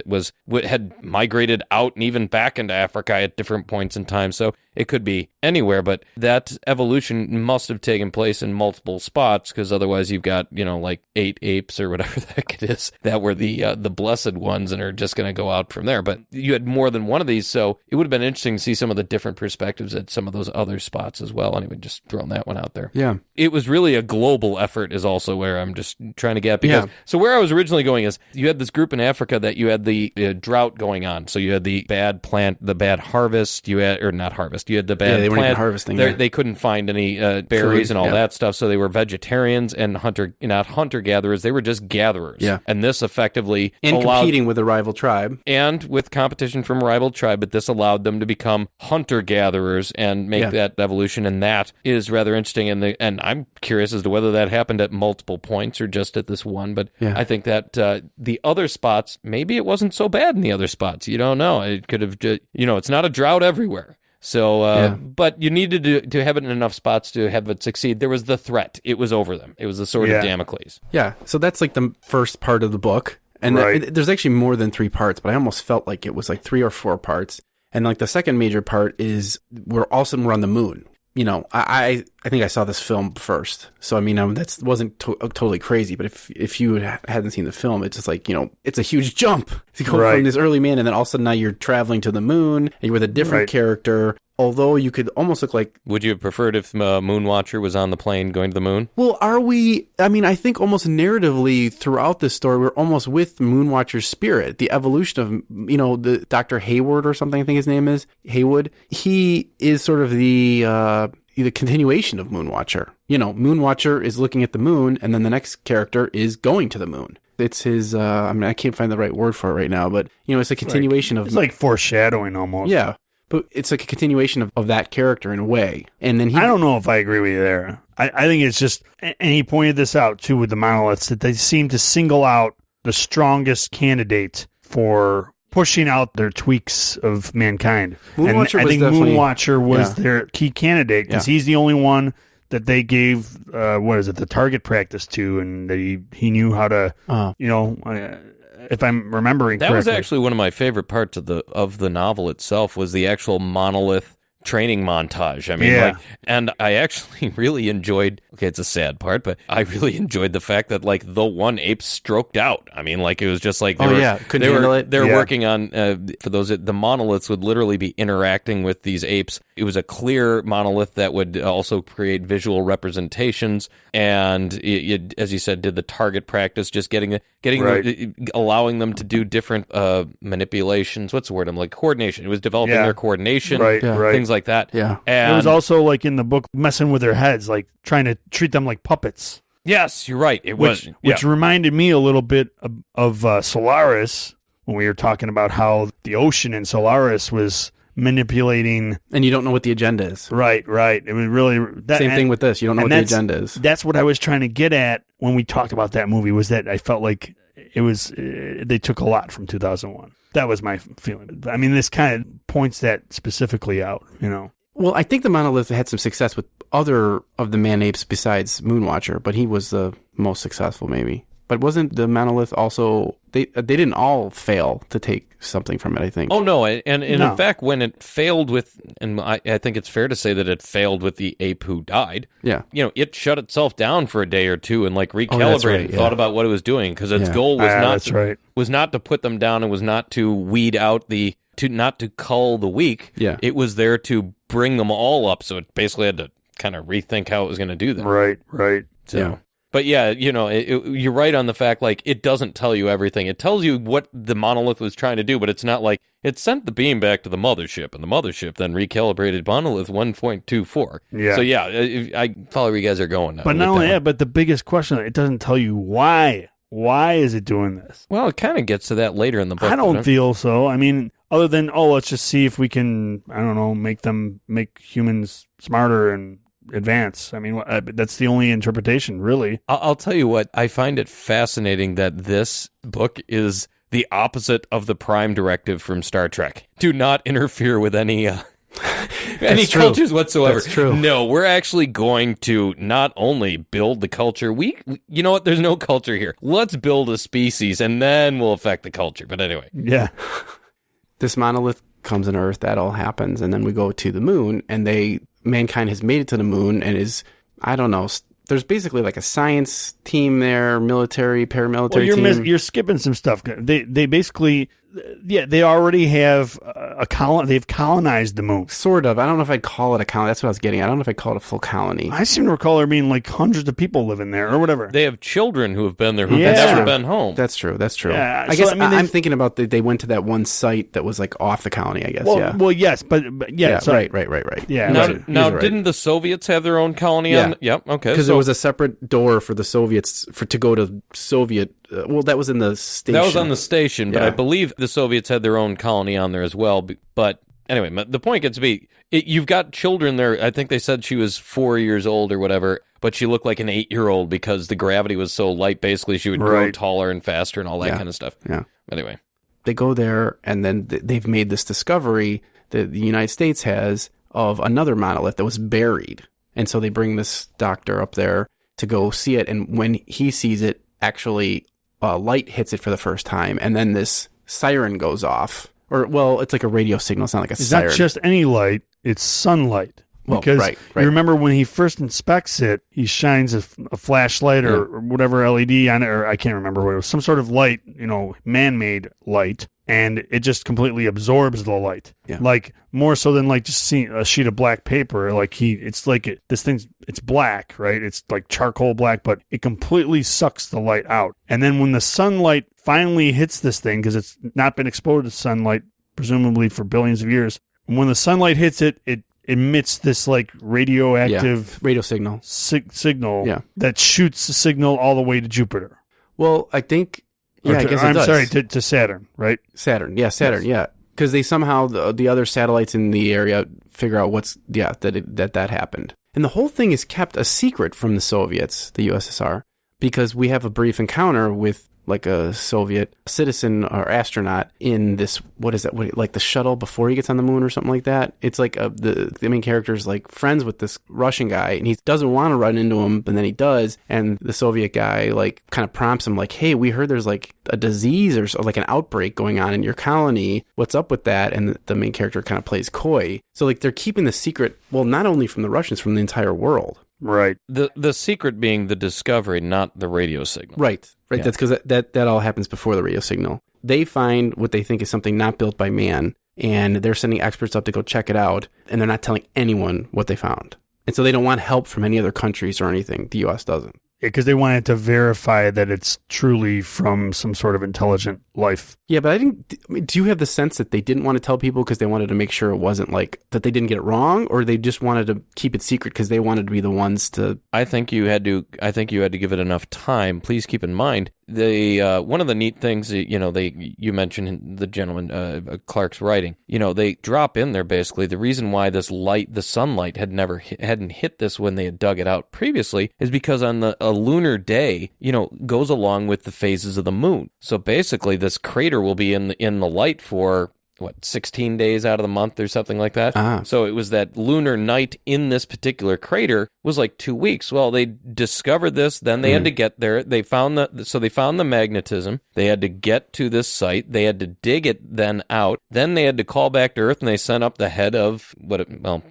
had migrated out and even back into Africa at different points in time. So it could be anywhere, but that evolution must have taken place in multiple spots, because otherwise you've got like 8 apes or whatever the heck it is that were the blessed ones and are just going to go out from there. But you had more than one of these, so it would have been interesting to see some of the different perspectives at some of those other spots as well. Anyway, just throwing that one out there. Yeah, it was really a global effort is also where I'm just trying to get, because so where I was originally going is you had this group in Africa that you had the drought going on, so you had the bad harvest, you had the bad they plant. weren't even harvesting. They couldn't find any berries and all that stuff, so they were vegetarians and not hunter-gatherers. They were just gatherers. Yeah. And this effectively competing with a rival tribe. And with competition from a rival tribe, but this allowed them to become hunter-gatherers and make that evolution, and that is rather interesting. And I'm curious as to whether that happened at multiple points or just at this one, but I think that the other spots, maybe it wasn't so bad in the other spots. You don't know. It could have just, it's not a drought everywhere. So, but you needed to have it in enough spots to have it succeed. There was the threat. It was over them. It was the sword of Damocles. Yeah. So that's like the first part of the book. And there's actually more than 3 parts, but I almost felt like it was like 3 or 4 parts. And like the second major part is we're on the moon. I think I saw this film first. So, I mean, that wasn't totally crazy. But if you hadn't seen the film, it's just like, it's a huge jump to go from this early man. And then all of a sudden now you're traveling to the moon and you're with a different character. Although you could almost look like... Would you have preferred if Moonwatcher was on the plane going to the moon? Well, I think almost narratively throughout this story, we're almost with Moonwatcher's spirit. The evolution of, the Dr. Hayward or something, I think his name is, Haywood. He is sort of the continuation of Moonwatcher. Moonwatcher is looking at the moon, and then the next character is going to the moon. It's his, I can't find the right word for it right now, but, it's a continuation of... It's like foreshadowing almost. Yeah. But it's like a continuation of that character in a way. And then I don't know if I agree with you there. I think it's just, and he pointed this out too with the monoliths, that they seem to single out the strongest candidate for pushing out their tweaks of mankind. Moonwatcher and I think Moonwatcher was their key candidate, because he's the only one that they gave, the target practice to, and that he knew how to, if I'm remembering correctly. That was actually one of my favorite parts of the novel itself, was the actual monolith training montage. I mean, and I actually really enjoyed, it's a sad part, but I really enjoyed the fact that the one ape stroked out. I mean, it was just like, couldn't handle it. They're working on, the monoliths would literally be interacting with these apes. It was a clear monolith that would also create visual representations, and it, as you said, did the target practice, just allowing them to do different manipulations. What's the word? Coordination. It was developing their coordination, things like that. Yeah, and it was also in the book messing with their heads, trying to treat them like puppets. Yes, you're right. Which reminded me a little bit of Solaris, when we were talking about how the ocean in Solaris was manipulating, and you don't know what the agenda is. Right. It was really same thing with this. You don't know what the agenda is. That's what I was trying to get at when we talked about that movie. Was that I felt like it was they took a lot from 2001. That was my feeling. I mean, this kind of points that specifically out. Well, I think the monolith had some success with other of the man apes besides Moonwatcher, but he was the most successful, maybe. But wasn't the monolith also... They didn't all fail to take something from it, I think. Oh, no. And No. in fact, when it failed with... And I think it's fair to say that it failed with the ape who died. Yeah. It shut itself down for a day or two and that's recalibrated right, and thought about what it was doing, because its goal was not to put them down and was not to weed out not to cull the weak. Yeah. It was there to bring them all up, so it basically had to kind of rethink how it was going to do that. Right. So. Yeah. But yeah, you're right on the fact, it doesn't tell you everything. It tells you what the monolith was trying to do, but it's not like it sent the beam back to the mothership, and the mothership then recalibrated monolith 1.24. Yeah. So yeah, I follow where you guys are going now. But not only that, but the biggest question, it doesn't tell you why. Why is it doing this? Well, it kind of gets to that later in the book. I don't feel so. I mean, other than, let's just see if we can, I don't know, make humans smarter and advance. I mean, that's the only interpretation, really. I'll tell you what, I find it fascinating that this book is the opposite of the Prime Directive from Star Trek. Do not interfere with any cultures whatsoever. That's true. No, we're actually going to not only build the culture. You know what? There's no culture here. Let's build a species, and then we'll affect the culture. But anyway. Yeah. This monolith comes on Earth, that all happens, and then we go to the moon, and mankind has made it to the moon and is, I don't know, there's basically like a science team there, military, paramilitary team. You're skipping some stuff. They basically, they already have they've colonized the moon. Sort of. I don't know if I'd call it a colony. That's what I was getting at. I don't know if I'd call it a full colony. I seem to recall there being like hundreds of people living there or whatever. They have children who have been there who've Yeah. never been home. That's true. Yeah, I guess I'm thinking about they went to that one site that was like off the colony, I guess. Well, yes, but yeah. So, right. Yeah. Now, Right. didn't the Soviets have their own colony? Yeah. Yep. Okay. Because there was a separate door for the Soviets to go to Soviet. That was in the station. That was on the station, but Yeah. I believe the Soviets had their own colony on there as well. But anyway, the point gets to be, you've got children there. I think they said she was 4 years old or whatever, but she looked like an 8-year-old because the gravity was so light. Basically, she would grow Right. taller and faster and all that kind of stuff. Yeah. Anyway. They go there, and then they've made this discovery that the United States has of another monolith that was buried. And so they bring this doctor up there to go see it. And when he sees it, actually, light hits it for the first time. And then this siren goes off. Or, well, it's like a radio signal. It's not like a siren. It's not just any light, it's sunlight. Well, Because right. you remember when he first inspects it, he shines a flashlight or whatever LED on it, or I can't remember what it was, some sort of light, man-made light, and it just completely absorbs the light. Yeah. Like, more so than like just seeing a sheet of black paper. Like it's black, right? It's like charcoal black, but it completely sucks the light out. And then when the sunlight finally hits this thing, because it's not been exposed to sunlight, presumably for billions of years, when the sunlight hits it, it emits this like radioactive radio signal signal that shoots the signal all the way to Jupiter. Well, I think... Yeah, I guess it does. Sorry, to Saturn, right? Saturn, yes. Because they somehow, the other satellites in the area figure out that happened. And the whole thing is kept a secret from the Soviets, the USSR, because we have a brief encounter with like a Soviet citizen or astronaut in this, what is that, like the shuttle before he gets on the moon or something like that. It's like the main character is like friends with this Russian guy, and he doesn't want to run into him, but then he does, and the Soviet guy like kind of prompts him like, hey, we heard there's like a disease or like an outbreak going on in your colony. What's up with that? And the main character kind of plays coy. So like they're keeping the secret, well, not only from the Russians, from the entire world. Right. The secret being the discovery, not the radio signal. Right. Yeah. That's because that all happens before the radio signal. They find what they think is something not built by man, and they're sending experts up to go check it out, and they're not telling anyone what they found. And so they don't want help from any other countries or anything. The U.S. doesn't. Because they wanted to verify that it's truly from some sort of intelligent life. Yeah, but do you have the sense that they didn't want to tell people because they wanted to make sure it wasn't like that they didn't get it wrong, or they just wanted to keep it secret because they wanted to be the ones to... I think you had to give it enough time. Please keep in mind, one of the neat things, you mentioned the gentleman, Clarke's writing, they drop in there basically the reason why this light, the sunlight hadn't hit this when they had dug it out previously is because on a lunar day, goes along with the phases of the moon. So basically this crater will be in the light for 16 days out of the month or something like that. So it was that lunar night in this particular crater was like 2 weeks. Well, they discovered this, then they had to get there. They found the magnetism. They had to get to this site. They had to dig it then out. Then they had to call back to Earth, and they sent up the head of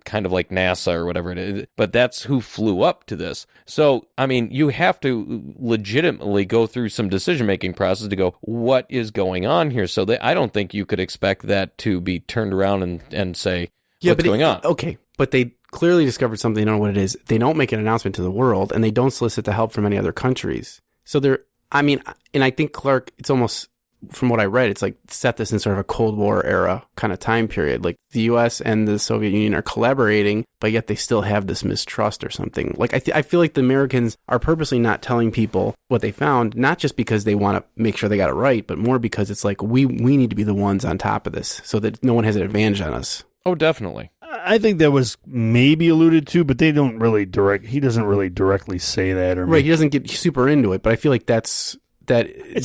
kind of like NASA or whatever it is. But that's who flew up to this. So, I mean, you have to legitimately go through some decision-making process to go, what is going on here? So I don't think you could expect that to be turned around and say, what's going on? Okay, but they clearly discovered something. They don't know what it is. They don't make an announcement to the world, and they don't solicit the help from any other countries. So and I think Clarke, it's almost, from what I read, it's like set this in sort of a Cold War era kind of time period. Like the U.S. and the Soviet Union are collaborating, but yet they still have this mistrust or something. Like I feel like the Americans are purposely not telling people what they found, not just because they want to make sure they got it right, but more because it's like we need to be the ones on top of this so that no one has an advantage on us. Oh, definitely. I think that was maybe alluded to, but they don't really he doesn't really directly say that. Right, he doesn't get super into it, but I feel like it's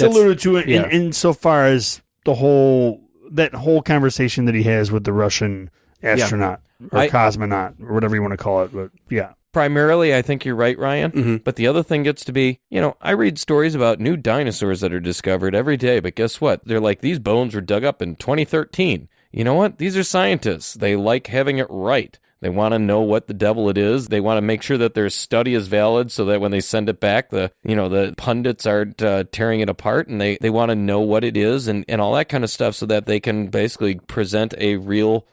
alluded to insofar as that whole conversation that he has with the Russian astronaut or cosmonaut or whatever you want to call it. But yeah. Primarily, I think you're right, Ryan. Mm-hmm. But the other thing gets to be, I read stories about new dinosaurs that are discovered every day. But guess what? They're like, these bones were dug up in 2013. You know what? These are scientists. They like having it right. They want to know what the devil it is. They want to make sure that their study is valid so that when they send it back, the pundits aren't tearing it apart, and they want to know what it is and all that kind of stuff so that they can basically present a real,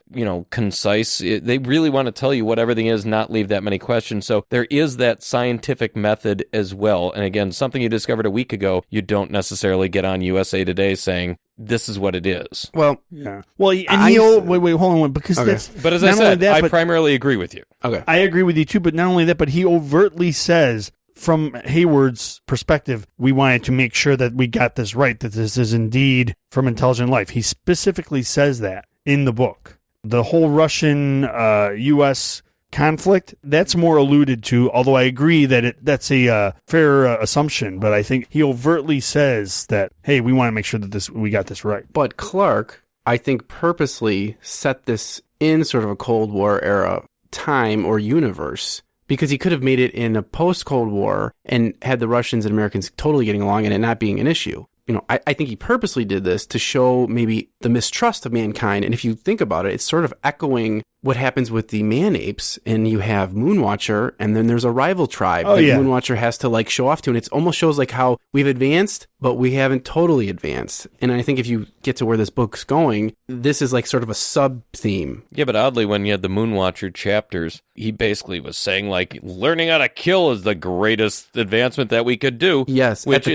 concise. They really want to tell you what everything is, not leave that many questions. So there is that scientific method as well. And again, something you discovered a week ago, you don't necessarily get on USA Today saying, this is what it is. Well, yeah. Well, and wait, hold on, because that's. But as I said, I primarily agree with you. Okay, I agree with you too. But not only that, but he overtly says, from Hayward's perspective, we wanted to make sure that we got this right, that this is indeed from intelligent life. He specifically says that in the book. The whole Russian U.S. conflict, that's more alluded to, although I agree that that's a fair assumption, but I think he overtly says that, hey, we want to make sure that we got this right. But Clarke, I think, purposely set this in sort of a Cold War era time or universe, because he could have made it in a post-Cold War and had the Russians and Americans totally getting along and it not being an issue. I think he purposely did this to show maybe the mistrust of mankind. And if you think about it, it's sort of echoing what happens with the man-apes, and you have Moonwatcher, and then there's a rival tribe that Moonwatcher has to show off to, and it almost shows how we've advanced, but we haven't totally advanced. And I think if you get to where this book's going, this is sort of a sub-theme. Yeah, but oddly, when you had the Moonwatcher chapters, he basically was saying, learning how to kill is the greatest advancement that we could do. Yes, at the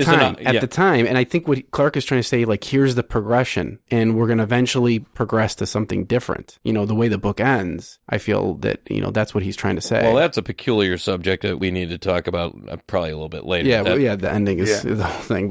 time. And I think what Clarke is trying to say, here's the progression, and we're going to eventually progress to something different. The way the book ends, I feel that, that's what he's trying to say. Well, that's a peculiar subject that we need to talk about probably a little bit later. Yeah, the ending is the whole thing,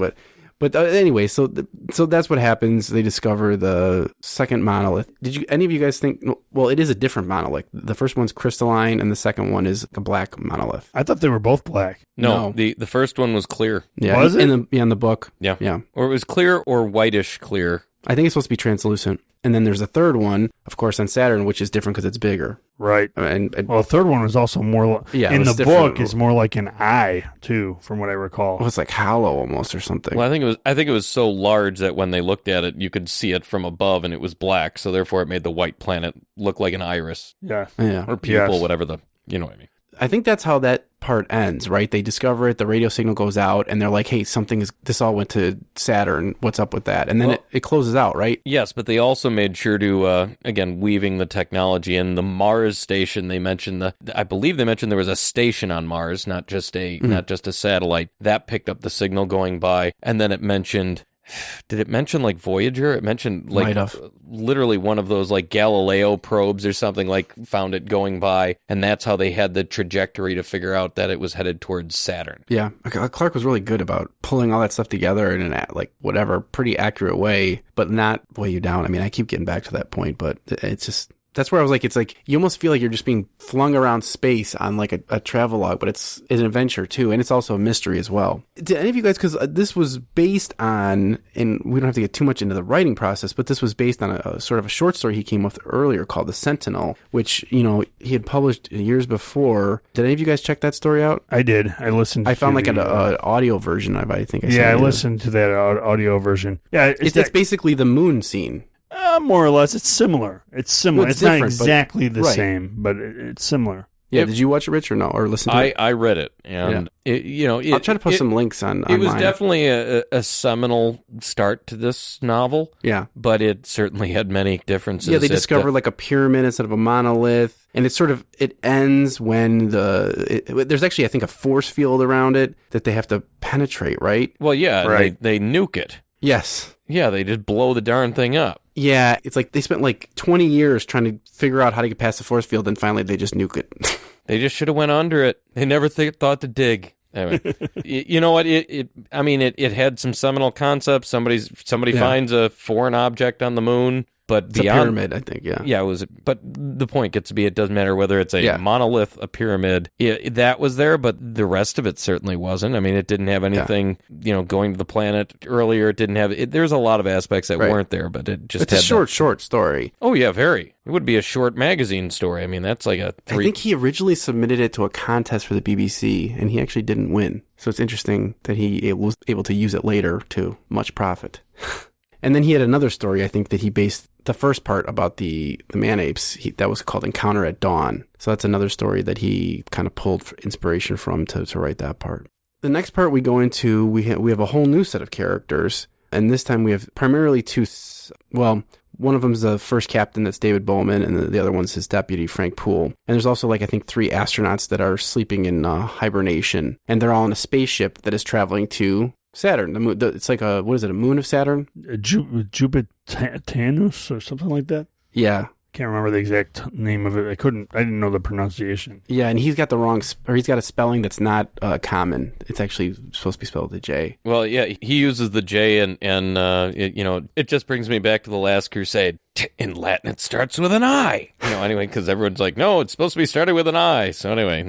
But anyway, so that's what happens. They discover the second monolith. Did any of you guys think? Well, it is a different monolith. The first one's crystalline, and the second one is a black monolith. I thought they were both black. No. The first one was clear. Yeah, was it? In the book. Yeah, or it was clear or whitish clear. I think it's supposed to be translucent. And then there's a third one, of course, on Saturn, which is different because it's bigger. Right. The third one was also more. In the book, is more like an eye too, from what I recall. Well, it's hollow almost or something. Well, I think it was so large that when they looked at it, you could see it from above, and it was black. So therefore, it made the white planet look like an iris. Yeah. Or pupil, whatever you know what I mean. I think that's how that part ends, right? They discover it, the radio signal goes out, and they're like, hey, this all went to Saturn. What's up with that? And then it closes out, right? Yes, but they also made sure to, again, weaving the technology in. The Mars station, they mentioned I believe they mentioned there was a station on Mars, not just a satellite. That picked up the signal going by, and then it mentioned... Did it mention Voyager? It mentioned literally one of those Galileo probes or something found it going by, and that's how they had the trajectory to figure out that it was headed towards Saturn. Yeah, Clarke was really good about pulling all that stuff together in an pretty accurate way, but not weigh you down. I mean, I keep getting back to that point, but it's just That's where I was like, it's like, you almost feel like you're just being flung around space on like a travelogue, but it's an adventure too. And it's also a mystery as well. Did any of you guys, because this was based on, and we don't have to get too much into the writing process, but this was based on a sort of a short story he came with earlier called The Sentinel, which, you know, he had published years before. Did any of you guys check that story out? I did. I listened. I found like an audio version of it, I think. I listened to that audio version. Yeah, it's basically the moon scene. More or less, it's similar. Well, it's not exactly the right. same, but it's similar. Yeah, did you watch it, Rich, or no? Or listen to it? I read it, and I'll try to post some links on It was online. definitely a seminal start to this novel. Yeah. But it certainly had many differences. Yeah, they discover like a pyramid instead of a monolith, and it ends when there's actually, I think, a force field around it that they have to penetrate, right? Well, yeah, right. They nuke it. Yes. Yeah, they just blow the darn thing up. Yeah, it's like they spent like 20 years trying to figure out how to get past the force field, and finally they just nuke it. They just should have went under it. They never thought to dig. Anyway, you know what? It had some seminal concepts. Somebody finds a foreign object on the moon, but it's beyond a pyramid, I think. Yeah, yeah, it was. But the point gets to be, it doesn't matter whether it's a monolith, a pyramid. That was there, but the rest of it certainly wasn't. I mean, it didn't have anything. You know, going to the planet earlier, it didn't have. There's a lot of aspects that weren't there, but it just. It's a short story. Oh yeah, very. It would be a short magazine story. I mean, that's like a 3. I think he originally submitted it to a contest for the BBC, and he actually didn't win. So it's interesting that he was able to use it later to much profit. And then he had another story, I think, that he based the first part about the man-apes. That was called Encounter at Dawn. So that's another story that he kind of pulled inspiration from to write that part. The next part we go into, we have a whole new set of characters. And this time we have primarily one of them is the first captain, that's David Bowman, and the other one's his deputy, Frank Poole. And there's also, like, I think 3 astronauts that are sleeping in hibernation. And they're all in a spaceship that is traveling to Saturn. The moon, it's like a moon of Saturn? Jupitanus or something like that? Yeah. Can't remember the exact name of it. I didn't know the pronunciation. Yeah, and he's got he's got a spelling that's not common. It's actually supposed to be spelled with a J. Well, yeah, he uses the J, and it just brings me back to the Last Crusade. In Latin, it starts with an I. Anyway, because everyone's like, no, it's supposed to be started with an I. So anyway,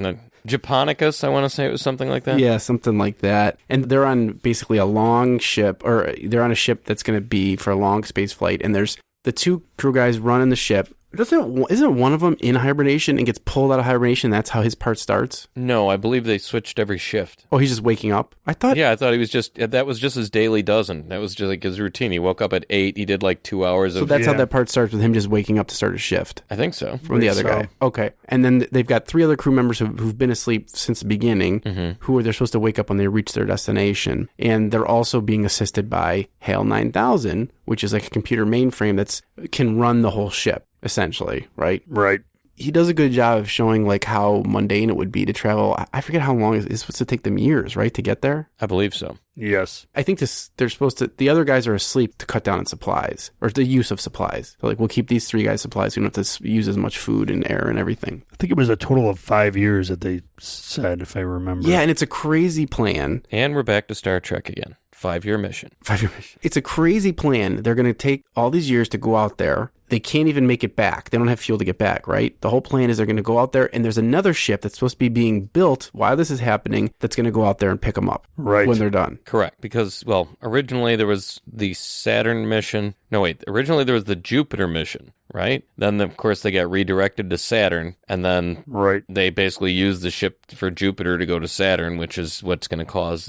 Japonicus, I want to say it was something like that. Yeah, something like that. And they're on basically a long ship, or they're on a ship that's going to be for a long space flight, and there's the 2 crew guys running the ship. Isn't one of them in hibernation and gets pulled out of hibernation? That's how his part starts? No, I believe they switched every shift. Oh, he's just waking up? I thought he was that was just his daily dozen. That was just like his routine. He woke up at 8. He did like 2 hours of... So that's how that part starts, with him just waking up to start a shift? I think so. From the other guy. Okay. And then they've got 3 other crew members who've been asleep since the beginning, they're supposed to wake up when they reach their destination. And they're also being assisted by HAL 9000, which is like a computer mainframe that can run the whole ship, essentially, right? Right. He does a good job of showing like how mundane it would be to travel. I forget how long it's supposed to take them, years, right, to get there? I believe so. Yes. I think the other guys are asleep to cut down on supplies, or the use of supplies. So like, we'll keep these 3 guys supplies. So we don't have to use as much food and air and everything. I think it was a total of 5 years that they said, if I remember. Yeah, and it's a crazy plan. And we're back to Star Trek again. 5-year mission. 5-year mission. It's a crazy plan. They're going to take all these years to go out there. They can't even make it back. They don't have fuel to get back, right? The whole plan is they're going to go out there, and there's another ship that's supposed to be being built while this is happening that's going to go out there and pick them up when they're done. Correct. Because, originally there was the Saturn mission. No, wait. Originally there was the Jupiter mission, right? Then, of course, they got redirected to Saturn, and then they basically used the ship for Jupiter to go to Saturn, which is what's going to cause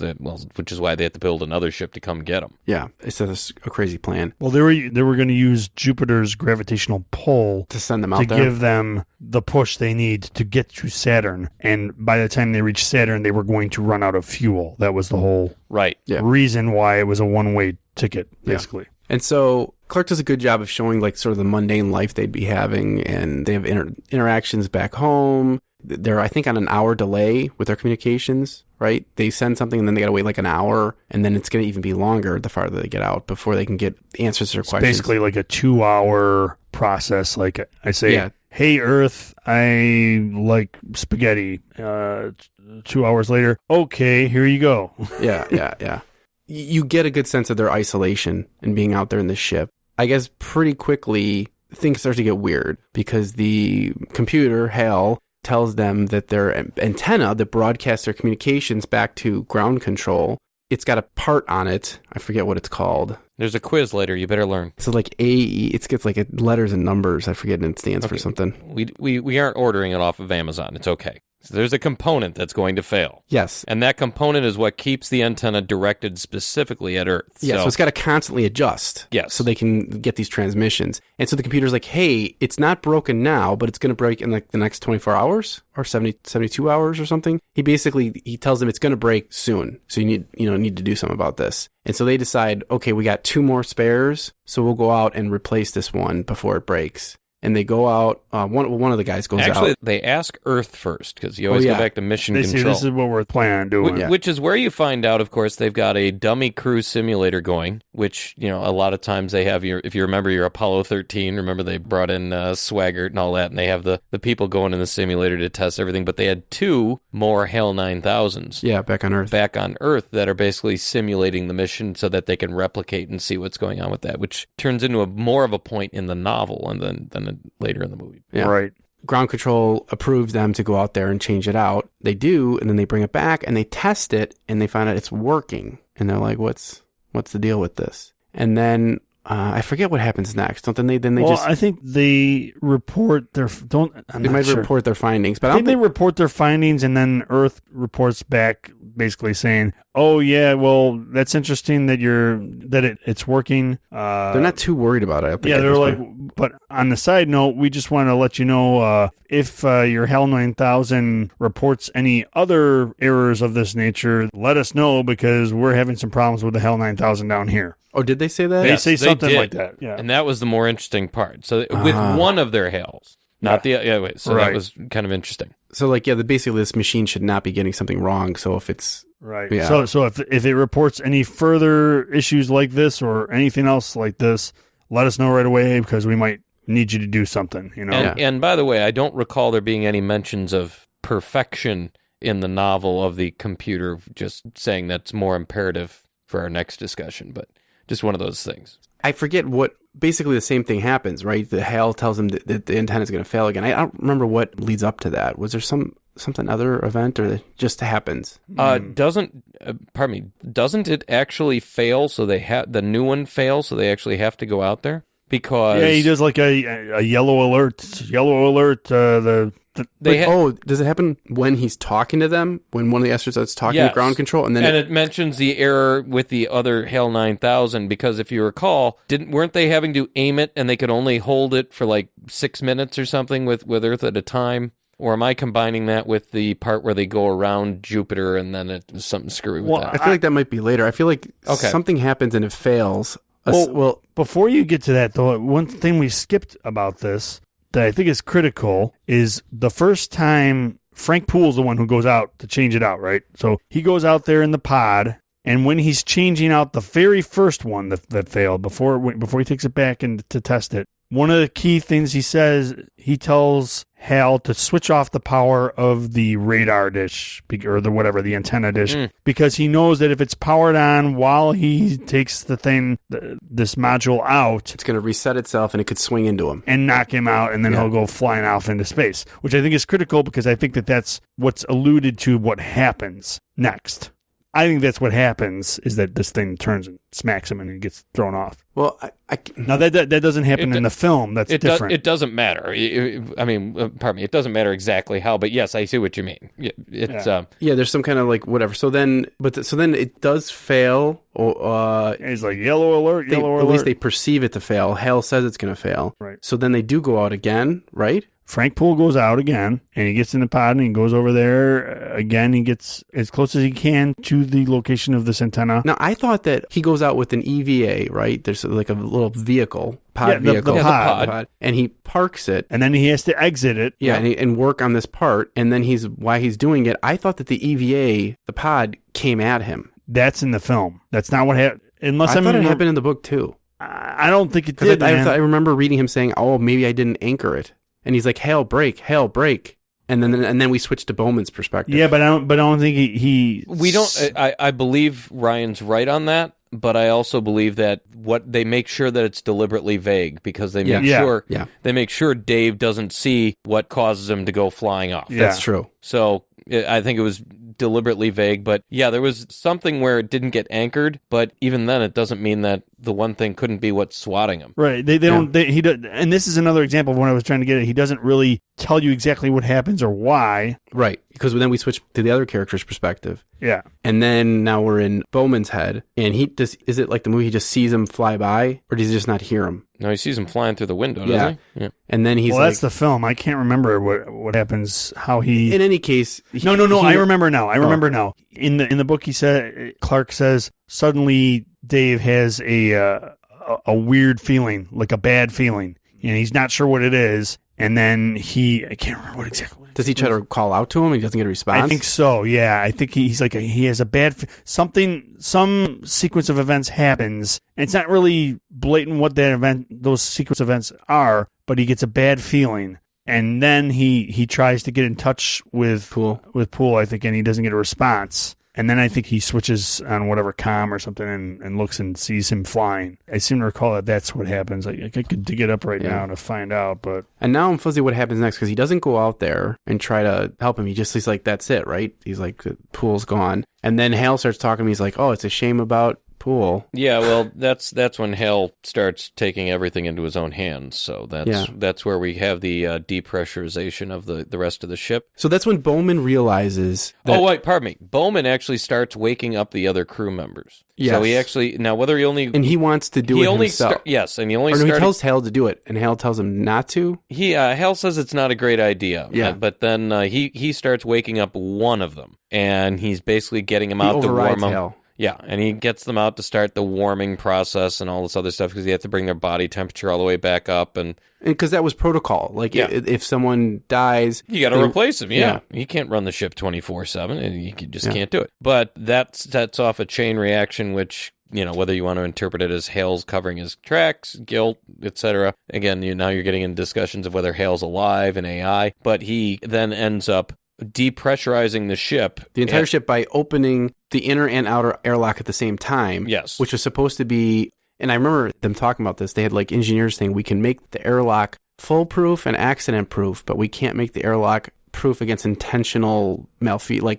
which is why they had to build another ship to come get them. Yeah, it's a crazy plan. Well, they were going to use Jupiter's gravitational pull to send them out there, to give them the push they need to get to Saturn. And by the time they reached Saturn, they were going to run out of fuel. That was the whole reason why it was a one-way ticket, basically. Yeah. And so Clarke does a good job of showing like sort of the mundane life they'd be having, and they have interactions back home. They're, I think, on an hour delay with their communications, right? They send something and then they got to wait like an hour, and then it's going to even be longer the farther they get out before they can get answers to their questions. Basically like a 2-hour process. Like I say, hey, Earth, I like spaghetti. 2 hours later, okay, here you go. Yeah. You get a good sense of their isolation and being out there in this ship. I guess pretty quickly things start to get weird because the computer, HAL, tells them that their antenna that broadcasts their communications back to ground control, it's got a part on it. I forget what it's called. There's a quiz later. You better learn. So like AE, it gets like letters and numbers. I forget, and it stands for something. We aren't ordering it off of Amazon. It's okay. So there's a component that's going to fail. Yes. And that component is what keeps the antenna directed specifically at Earth. Yeah, so it's got to constantly adjust. Yes. So they can get these transmissions. And so the computer's like, hey, it's not broken now, but it's going to break in like the next 24 hours or 72 hours or something. He tells them it's going to break soon. So you need to do something about this. And so they decide, okay, we got 2 more spares, so we'll go out and replace this one before it breaks. And they go out. One of the guys goes out. Actually, they ask Earth first because you always go back to mission they control. Say, this is what we're planning on doing. Which is where you find out, of course, they've got a dummy crew simulator going, which, a lot of times they have if you remember your Apollo 13, remember they brought in Swaggart and all that, and they have the people going in the simulator to test everything, but they had 2 more HAL 9000s. Yeah, back on Earth that are basically simulating the mission so that they can replicate and see what's going on with that, which turns into more of a point in the novel and then later in the movie. Yeah. Right. Ground control approves them to go out there and change it out. They do, and then they bring it back and they test it and they find out it's working. And they're like, what's the deal with this? And then I forget what happens next. Don't they just I think they report their report their findings, but I think they report their findings and then Earth reports back basically saying, "Oh yeah, well that's interesting that it's working." They're not too worried about it. I think they're like, but on the side note, we just want to let you know if your HAL 9000 reports any other errors of this nature, let us know because we're having some problems with the HAL 9000 down here. Oh, did they say that? Yes, they say something did. like that. Yeah, and that was the more interesting part. So with one of their HALs, not the that was kind of interesting. So basically this machine should not be getting something wrong. So if it's right, yeah. So if it reports any further issues like this or anything else like this, let us know right away because we might need you to do something. And by the way, I don't recall there being any mentions of perfection in the novel of the computer. Just saying that's more imperative for our next discussion, but just one of those things. I forget what. Basically, the same thing happens, right? The HAL tells him that the antenna is going to fail again. I don't remember what leads up to that. Was there something other event, or it just happens? Doesn't it actually fail? So the new one fails, so they actually have to go out there because he does like a yellow alert. Yellow alert. Does it happen when he's talking to them? When one of the astronauts talking to ground control, and then it mentions the error with the other HAL 9000 because if you recall, weren't they having to aim it and they could only hold it for like 6 minutes or something with Earth at a time? Or am I combining that with the part where they go around Jupiter and then it's something screwy with that? I feel like that might be later. I feel like something happens and it fails. Well, before you get to that though, one thing we skipped about this that I think is critical is the first time Frank Poole's the one who goes out to change it out, right? So he goes out there in the pod, and when he's changing out the very first one that failed, before he takes it back and to test it, one of the key things he says, he tells HAL to switch off the power of the radar dish or the antenna dish, because he knows that if it's powered on while he takes this module out, it's going to reset itself and it could swing into him and knock him out, and then he'll go flying off into space, which I think is critical because I think that's what's alluded to what happens next. I think that's what happens is that this thing turns and smacks him and he gets thrown off. Well, now that doesn't happen in the film. That's different. It doesn't matter. It doesn't matter exactly how, but yes, I see what you mean. There's some kind of like whatever. So then it does fail. It's like yellow alert. At least they perceive it to fail. HAL says it's going to fail. Right. So then they do go out again, right? Frank Poole goes out again, and he gets in the pod, and he goes over there again. He gets as close as he can to the location of this antenna. Now, I thought that he goes out with an EVA, right? There's like a little vehicle, the pod. And he parks it. And then he has to exit it. Yeah, and work on this part. And then while he's doing it, I thought that the EVA, the pod, came at him. That's in the film. That's not what happened. I thought it happened in the book, too. I don't think it did, I remember reading him saying, maybe I didn't anchor it. And he's like, HAL, brake. And then we switch to Bowman's perspective. Yeah, but I don't think he We don't. I believe Ryan's right on that. but I also believe that what they make sure that it's deliberately vague because they make sure Dave doesn't see what causes him to go flying off. That's true. So I think it was deliberately vague, but yeah, there was something where it didn't get anchored, but even then it doesn't mean that the one thing couldn't be what's swatting him. Right. He does, and this is another example of what I was trying to get at. He doesn't really tell you exactly what happens or why. Right. Because then we switch to the other character's perspective. Yeah. And then now we're in Bowman's head, and is it like the movie, he just sees him fly by, or does he just not hear him? No, he sees him flying through the window, doesn't he? Yeah. And then he's that's the film. I can't remember what happens, how he... In any case... No, I remember now. Now. In the book, he said, Clarke says, suddenly Dave has a weird feeling, like a bad feeling, and he's not sure what it is, and then I can't remember what exactly. Does he try to call out to him and he doesn't get a response? I think so, yeah. I think he's like, he has a bad... Some sequence of events happens, and it's not really blatant what those sequence events are, but he gets a bad feeling. And then he tries to get in touch with Poole, I think, and he doesn't get a response. And then I think he switches on whatever comm or something and looks and sees him flying. I seem to recall that that's what happens. I could dig it up right now to find out. But And now I'm fuzzy what happens next, because he doesn't go out there and try to help him. He's like, that's it, right? He's like, Poole's gone. And then Hale starts talking to me. He's like, oh, it's a shame about Poole. Yeah, well, that's when Hale starts taking everything into his own hands. So that's where we have the depressurization of the rest of the ship. So that's when Bowman realizes that... Oh, wait, pardon me. Bowman actually starts waking up the other crew members. Yes. So he actually... Now, whether he only... And he wants to do it himself. Yes, and he only he tells Hale to do it, and Hale tells him not to? Hale says it's not a great idea. Yeah. But then he starts waking up one of them, and he's basically getting him out to warm them. Hale. Yeah, and he gets them out to start the warming process and all this other stuff because he had to bring their body temperature all the way back up. And because that was protocol. Like, if someone dies... You got to replace him, yeah. You can't run the ship 24/7, and you just can't do it. But that sets off a chain reaction, which... whether you want to interpret it as Hale's covering his tracks, guilt, etc. Again, now you're getting into discussions of whether Hale's alive and AI, but he then ends up depressurizing the ship. The entire ship by opening the inner and outer airlock at the same time. Yes. Which was supposed to be, and I remember them talking about this, they had like engineers saying, we can make the airlock foolproof and accident proof, but we can't make the airlock proof against intentional malfeasance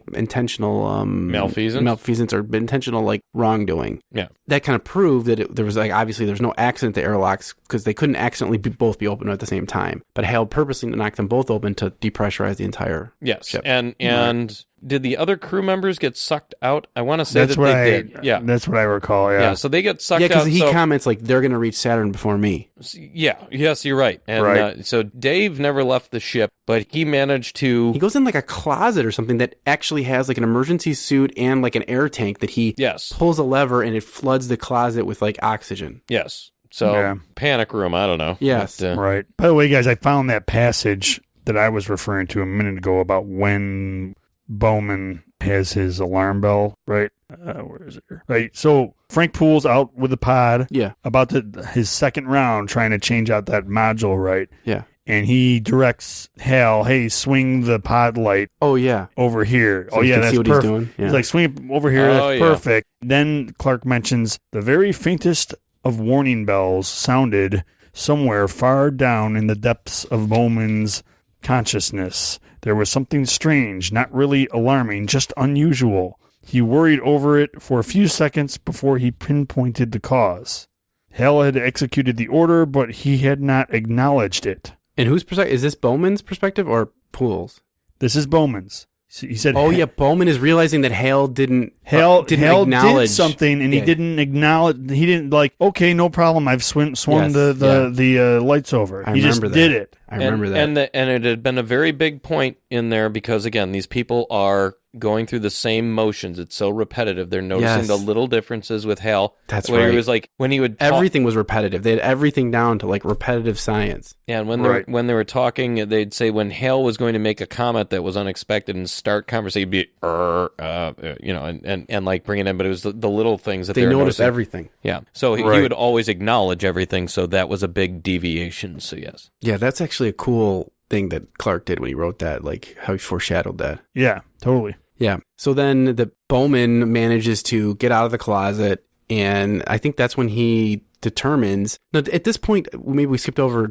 or intentional like wrongdoing. Yeah, that kind of proved that there was like obviously there's no accident to airlocks because they couldn't accidentally both be open at the same time. But Hale purposely knocked them both open to depressurize the entire ship. And did the other crew members get sucked out? I want to say they did. Yeah, that's what I recall. Yeah, so they get sucked out. Yeah, because he comments like they're going to reach Saturn before me. Yeah, yes, you're right. And so Dave never left the ship, but he managed to. He goes in like a closet or something that actually has like an emergency suit and like an air tank that he pulls a lever and it floods the closet with like oxygen. Yes. So panic room. I don't know. Yes. But, right. By the way, guys, I found that passage that I was referring to a minute ago about when Bowman has his alarm bell, right? Where is it here? Right. So Frank Poole's out with the pod. Yeah. About his second round trying to change out that module, right? Yeah. And he directs Hal, hey, swing the pod light. Oh, yeah. Over here. So that's perfect. He's doing. Yeah. He's like, swing it over here. That's perfect. Then Clarke mentions the very faintest of warning bells sounded somewhere far down in the depths of Bowman's consciousness. There was something strange, not really alarming, just unusual. He worried over it for a few seconds before he pinpointed the cause. Hal had executed the order, but he had not acknowledged it. And whose perspective? Is this Bowman's perspective or Poole's? This is Bowman's. He said, "Oh yeah, Bowman is realizing that Hale didn't acknowledge did something, and he didn't acknowledge. He didn't like. Okay, no problem. I've swung the lights over. He just did it. I remember that. And it had been a very big point in there because again, these people are going through the same motions. It's so repetitive. They're noticing the little differences with Hal. That's where right. He was like when he would everything was repetitive. They had everything down to like repetitive science. Yeah, and when they were talking, they'd say when Hal was going to make a comment that was unexpected and start conversation, he'd be and like bring it in. But it was the little things that they noticed noticing. Everything. Yeah, so he would always acknowledge everything. So that was a big deviation. So yes, yeah, that's actually a cool thing that Clarke did when he wrote that, like how he foreshadowed that. Yeah, totally. Yeah. So then the Bowman manages to get out of the closet And I think that's when he determines. No, at this point, maybe we skipped over.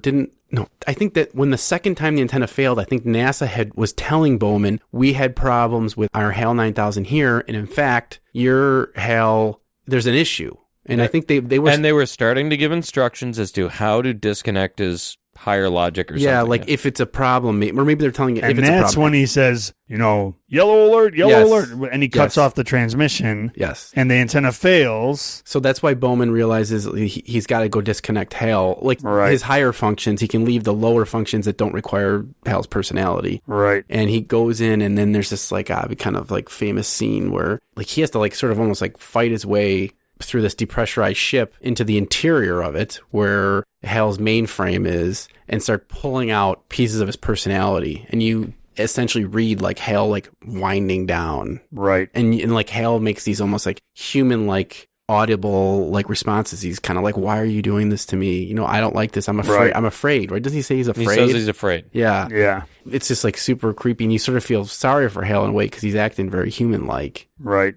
I think that when the second time the antenna failed, I think NASA was telling Bowman, we had problems with our HAL 9000 here, and in fact, your HAL, there's an issue. And I think they were starting to give instructions as to how to disconnect his higher logic or something. Yeah, like if it's a problem, or maybe they're telling you if it's a problem. And that's when he says, yellow alert, alert, and he cuts off the transmission. Yes. And the antenna fails. So that's why Bowman realizes he's got to go disconnect HAL. Like his higher functions, he can leave the lower functions that don't require HAL's personality. Right. And he goes in, and then there's this kind of like famous scene where like he has to like sort of almost like fight his way through this depressurized ship into the interior of it where HAL's mainframe is, and start pulling out pieces of his personality. And you essentially read like HAL like winding down. Right. And like HAL makes these almost like human like audible like responses. He's kind of like, why are you doing this to me? I don't like this. I'm afraid. Right. I'm afraid. Right? Doesn't he say he's afraid? He says he's afraid. Yeah. Yeah. It's just like super creepy, and you sort of feel sorry for HAL in a way because he's acting very human like. Right.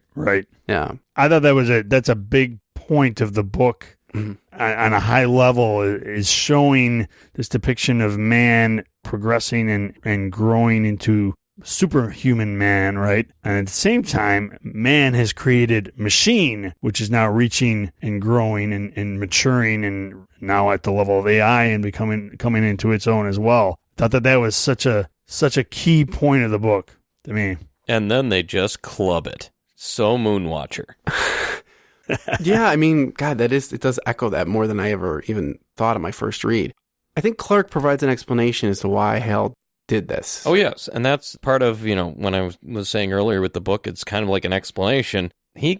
Yeah. I thought that's a big point of the book. Mm-hmm. On a high level, is showing this depiction of man progressing and growing into superhuman man, right? And at the same time, man has created machine, which is now reaching and growing and maturing, and now at the level of AI and coming into its own as well. I thought that was such a key point of the book to me. And then they just club it. So Moonwatcher. Yeah, I mean, God, it does echo that more than I ever even thought of my first read. I think Clarke provides an explanation as to why HAL did this. Oh, yes. And that's part of, when I was saying earlier with the book, it's kind of like an explanation.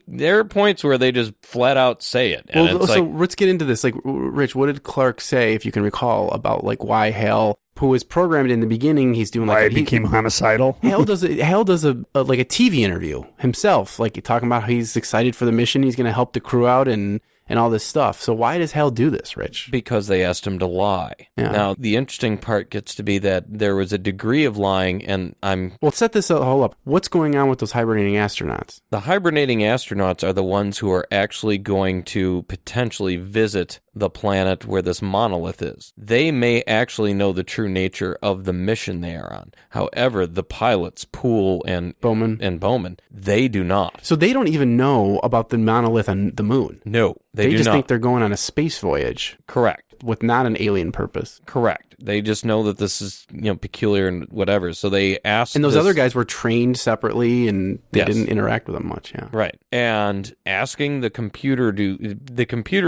There are points where they just flat out say it. And well, so let's get into this. Like, Rich, what did Clarke say, if you can recall, about like why HAL, who was programmed in the beginning, he's doing like why it became homicidal? HAL does a TV interview himself, like talking about how he's excited for the mission, he's going to help the crew out and all this stuff. So why does HAL do this, Rich? Because they asked him to lie. Yeah. Now, the interesting part gets to be that there was a degree of lying, and Well, set this whole up. What's going on with those hibernating astronauts? The hibernating astronauts are the ones who are actually going to potentially visit the planet where this monolith is. They may actually know the true nature of the mission they are on. However, the pilots, Poole and Bowman, they do not. So they don't even know about the monolith on the moon? No, they do not. They just think they're going on a space voyage. Correct. With not an alien purpose. Correct. They just know that this is, peculiar and whatever. So they asked. And those other guys were trained separately, and they didn't interact with them much. Yeah. Right. And asking the computer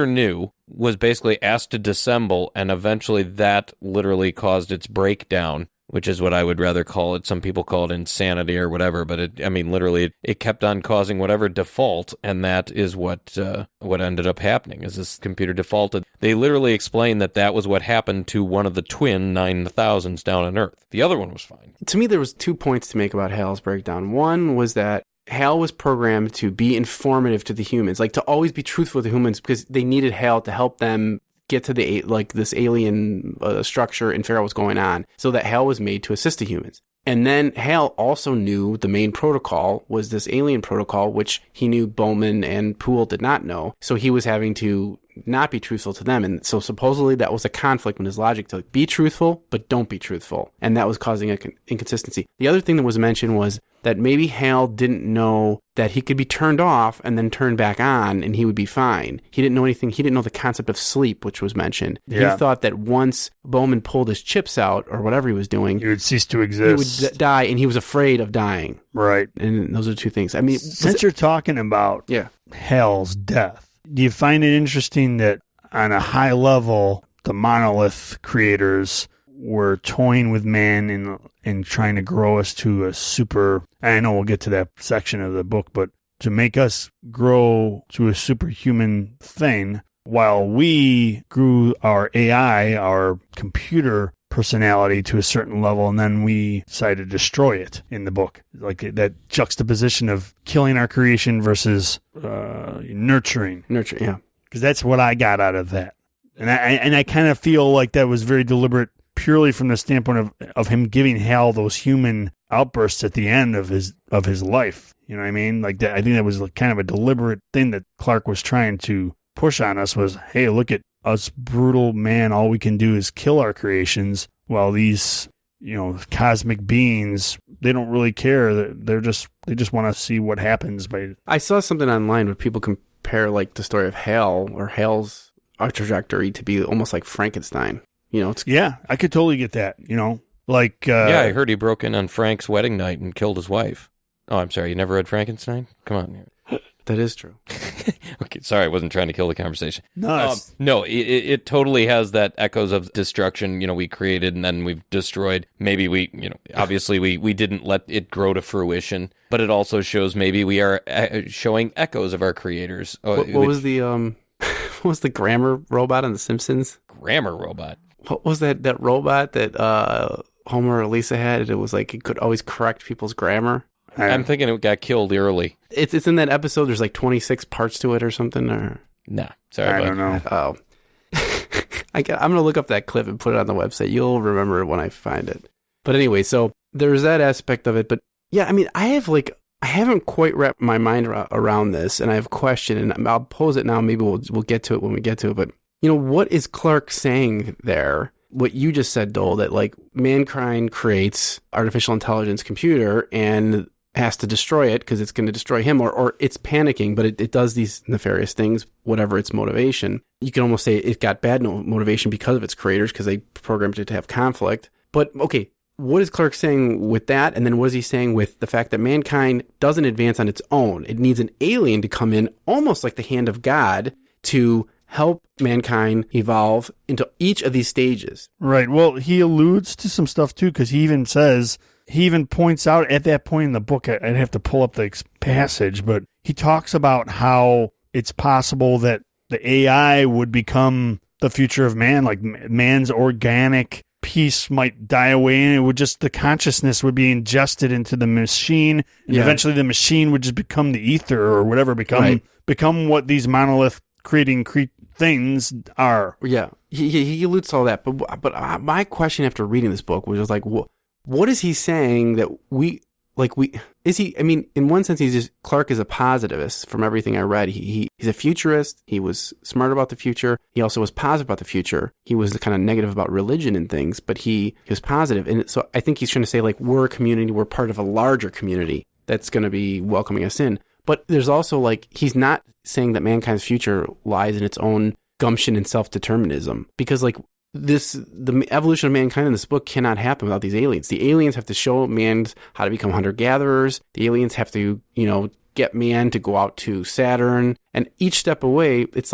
knew, was basically asked to disassemble, and eventually that literally caused its breakdown, which is what I would rather call it. Some people call it insanity or whatever, but literally it kept on causing whatever default, and that is what ended up happening, is this computer defaulted. They literally explained that was what happened to one of the twin 9000s down on Earth. The other one was fine. To me, there was 2 points to make about HAL's breakdown. One was that HAL was programmed to be informative to the humans, like to always be truthful to humans, because they needed HAL to help them get to this alien structure and figure out what's going on. So that HAL was made to assist the humans. And then HAL also knew the main protocol was this alien protocol, which he knew Bowman and Poole did not know. So he was having to not be truthful to them. And so supposedly that was a conflict with his logic to be truthful, but don't be truthful. And that was causing an inconsistency. The other thing that was mentioned was that maybe HAL didn't know that he could be turned off and then turned back on and he would be fine. He didn't know anything. He didn't know the concept of sleep, which was mentioned. Yeah. He thought that once Bowman pulled his chips out or whatever he was doing, he would cease to exist. He would die, and he was afraid of dying. Right. And those are 2 things. Since you're talking about HAL's death, do you find it interesting that on a high level, the monolith creators were toying with man and trying to grow us to a super, I know we'll get to that section of the book, but to make us grow to a superhuman thing, while we grew our AI, our computer personality to a certain level, and then we decided to destroy it in the book. Like that juxtaposition of killing our creation versus nurturing. Nurturing, yeah. Because that's what I got out of that. And I kind of feel like that was very deliberate purely from the standpoint of him giving Hal those human outbursts at the end of his life. You know what I mean? Like that. I think that was kind of a deliberate thing that Clarke was trying to push on us was, hey, look at us brutal man. All we can do is kill our creations, while these, cosmic beings, they don't really care. They just want to see what happens. I saw something online where people compare like the story of Hal or Hal's trajectory to be almost like Frankenstein. Yeah, I could totally get that. Like I heard he broke in on Frank's wedding night and killed his wife. Oh, I'm sorry, you never read Frankenstein? Come on. That is true. Okay, sorry, I wasn't trying to kill the conversation. No, it totally has that echoes of destruction. We created and then we've destroyed. Maybe obviously we didn't let it grow to fruition, but it also shows maybe we are showing echoes of our creators. What was the what was the grammar robot on The Simpsons? Grammar robot. What was that robot that Homer or Lisa had? It was like it could always correct people's grammar. I'm thinking it got killed early. It's in that episode. There's like 26 parts to it or something. Or nah, sorry. I don't know. Oh, I'm gonna look up that clip and put it on the website. You'll remember it when I find it. But anyway, so there's that aspect of it. But yeah, I mean, I haven't quite wrapped my mind around this, and I have a question, and I'll pose it now. Maybe we'll get to it when we get to it. But what is Clarke saying there? What you just said, Dole, that like mankind creates artificial intelligence computer and has to destroy it because it's going to destroy him, or it's panicking, but it does these nefarious things, whatever its motivation. You can almost say it got bad motivation because of its creators, because they programmed it to have conflict. But okay, what is Clarke saying with that? And then what is he saying with the fact that mankind doesn't advance on its own? It needs an alien to come in, almost like the hand of God, to help mankind evolve into each of these stages. Right. Well, he alludes to some stuff too, because he even points out at that point in the book, I'd have to pull up the passage, but he talks about how it's possible that the AI would become the future of man, like man's organic piece might die away, and it would just, the consciousness would be ingested into the machine, and eventually the machine would just become the ether or whatever, become what these monolith creating things are. Yeah, he alludes to all that, but my question after reading this book was just like, what is he saying that I mean, in one sense, Clarke is a positivist from everything I read. He's a futurist. He was smart about the future. He also was positive about the future. He was kind of negative about religion and things, but he was positive. And so I think he's trying to say, like, we're a community, we're part of a larger community that's going to be welcoming us in. But there's also, like, he's not saying that mankind's future lies in its own gumption and self-determinism. Because, like, the evolution of mankind in this book cannot happen without these aliens. The aliens have to show man how to become hunter-gatherers. The aliens have to, get man to go out to Saturn. And each step away, it's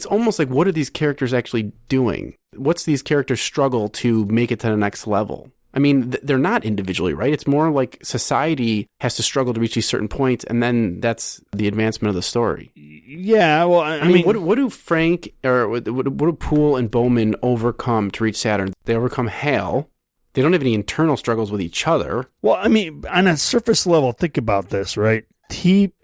almost like, what are these characters actually doing? What's these characters' struggle to make it to the next level? I mean, they're not individually, right? It's more like society has to struggle to reach these certain points, and then that's the advancement of the story. Yeah, well, I mean, what do Frank, or what do Poole and Bowman overcome to reach Saturn? They overcome Hal. They don't have any internal struggles with each other. Well, I mean, on a surface level, think about this, right?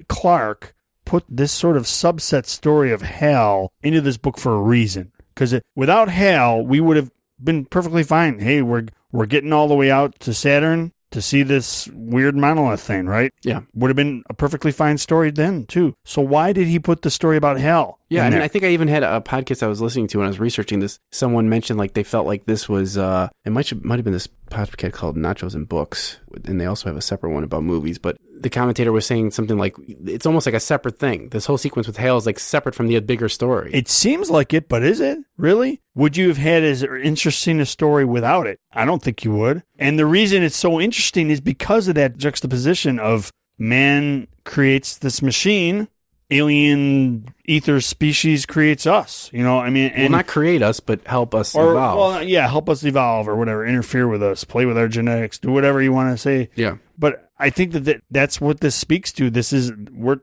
Clarke put this sort of subset story of Hal into this book for a reason. Because without Hal, we would have been perfectly fine. Hey, we're getting all the way out to Saturn to see this weird monolith thing, right? Yeah. Would have been a perfectly fine story then, too. So why did he put the story about Hal? Yeah, I mean, I think I even had a podcast I was listening to when I was researching this. Someone mentioned, like, they felt like this was, it might have been this podcast called Nachos and Books, and they also have a separate one about movies, but the commentator was saying something like, it's almost like a separate thing. This whole sequence with Hal is, like, separate from the bigger story. It seems like it, but is it? Really? Would you have had as interesting a story without it? I don't think you would. And the reason it's so interesting is because of that juxtaposition of man creates this machine, alien ether species creates us, I mean, and not create us, but help us evolve. Well, yeah, help us evolve or whatever, interfere with us, play with our genetics, do whatever you want to say. Yeah. But I think that's what this speaks to.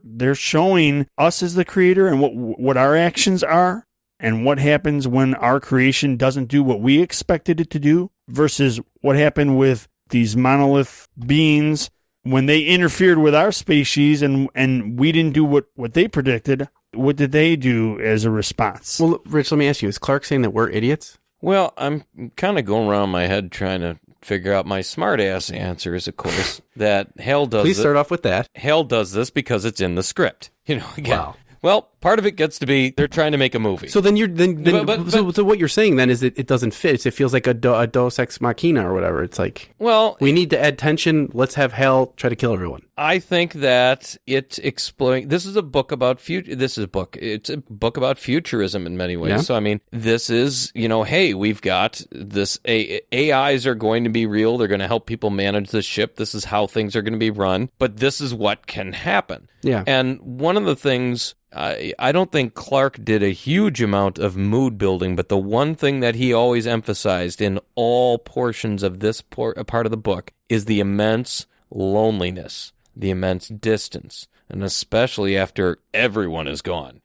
They're showing us as the creator and what our actions are and what happens when our creation doesn't do what we expected it to do versus what happened with these monolith beings when they interfered with our species and we didn't do what they predicted. What did they do as a response? Well, Rich, let me ask you, is Clarke saying that we're idiots? Well, I'm kind of going around my head trying to figure out my smart-ass answers, of course, that Hale does Please start off with that. Hale does this because it's in the script. Again. Wow. Well, part of it gets to be they're trying to make a movie. So then so what you're saying then is that it doesn't fit. It feels like a Deus Ex Machina or whatever. It's like, well, we need to add tension. Let's have Hal try to kill everyone. I think that it's exploring. This is a book about It's a book about futurism in many ways. Yeah. So I mean, this is hey, we've got this. AIs are going to be real. They're going to help people manage the ship. This is how things are going to be run. But this is what can happen. Yeah. And one of the things. I don't think Clarke did a huge amount of mood building, but the one thing that he always emphasized in all portions of this part of the book is the immense loneliness, the immense distance, and especially after everyone is gone.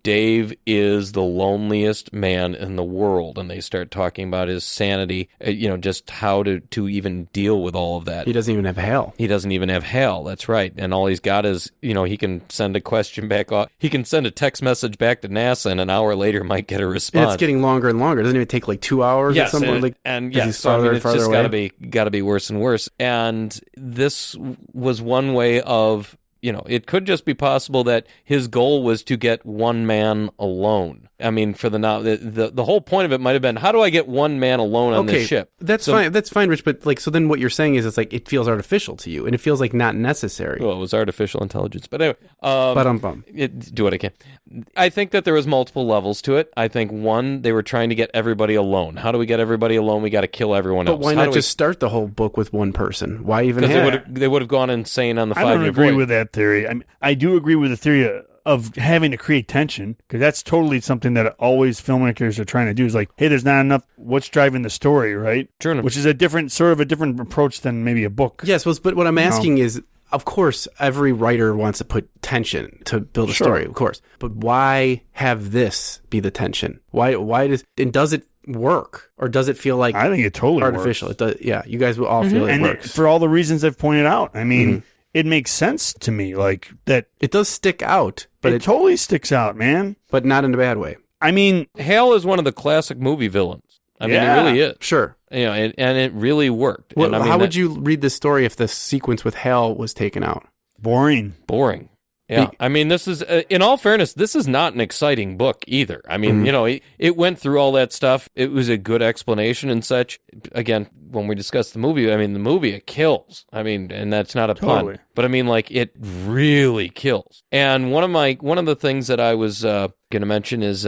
Dave is the loneliest man in the world, and they start talking about his sanity, just how to even deal with all of that. He doesn't even have Hal. He doesn't even have Hal, that's right. And all he's got is, he can send a question back off. He can send a text message back to NASA, and an hour later might get a response. And it's getting longer and longer. It doesn't even take like 2 hours yes, or something. It's just got to be worse and worse. And this was one way of... it could just be possible that his goal was to get one man alone. I mean, for the whole point of it might have been, how do I get one man alone on this ship? That's fine. That's fine, Rich. But so then what you're saying is it's like it feels artificial to you, and it feels like not necessary. Well, it was artificial intelligence, but anyway. Do what I can. I think that there was multiple levels to it. I think one, they were trying to get everybody alone. How do we get everybody alone? We got to kill everyone else. But why not just start the whole book with one person? Why even? Because they would have gone insane on the 5-year voyage. I don't agree with that theory. I do agree with the theory of having to create tension, because that's totally something that always filmmakers are trying to do, is like, hey, there's not enough, what's driving the story, right? True. Which is a different approach than maybe a book. Yes, but what I'm asking is, of course, every writer wants to put tension to build a story, of course. But why have this be the tension? Why does it work, or does it feel like I think it totally artificial? Works. It does, yeah, you guys will all feel it works. For all the reasons I've pointed out. I mean, it makes sense to me, like that. It does stick out, but it totally sticks out, man. But not in a bad way. I mean, Hal is one of the classic movie villains. I mean, it really is. Sure. And it really worked. Well, and how would you read this story if the sequence with Hal was taken out? Boring. Yeah, I mean, this is, in all fairness, this is not an exciting book either. I mean, it went through all that stuff. It was a good explanation and such. Again, when we discussed the movie, it kills. I mean, and that's not a pun. But I mean, like, it really kills. And one of the things that I was going to mention is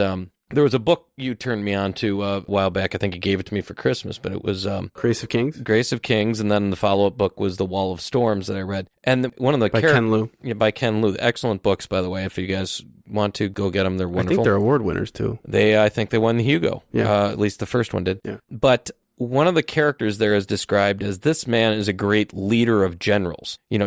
there was a book you turned me on to a while back. I think you gave it to me for Christmas, but it was Grace of Kings. Grace of Kings, and then the follow-up book was The Wall of Storms that I read. And one of the by Ken Liu. Yeah, by Ken Liu. Excellent books, by the way. If you guys want to go get them, they're wonderful. I think they're award winners too. I think they won the Hugo. Yeah, at least the first one did. Yeah, but. One of the characters there is described as, this man is a great leader of generals. You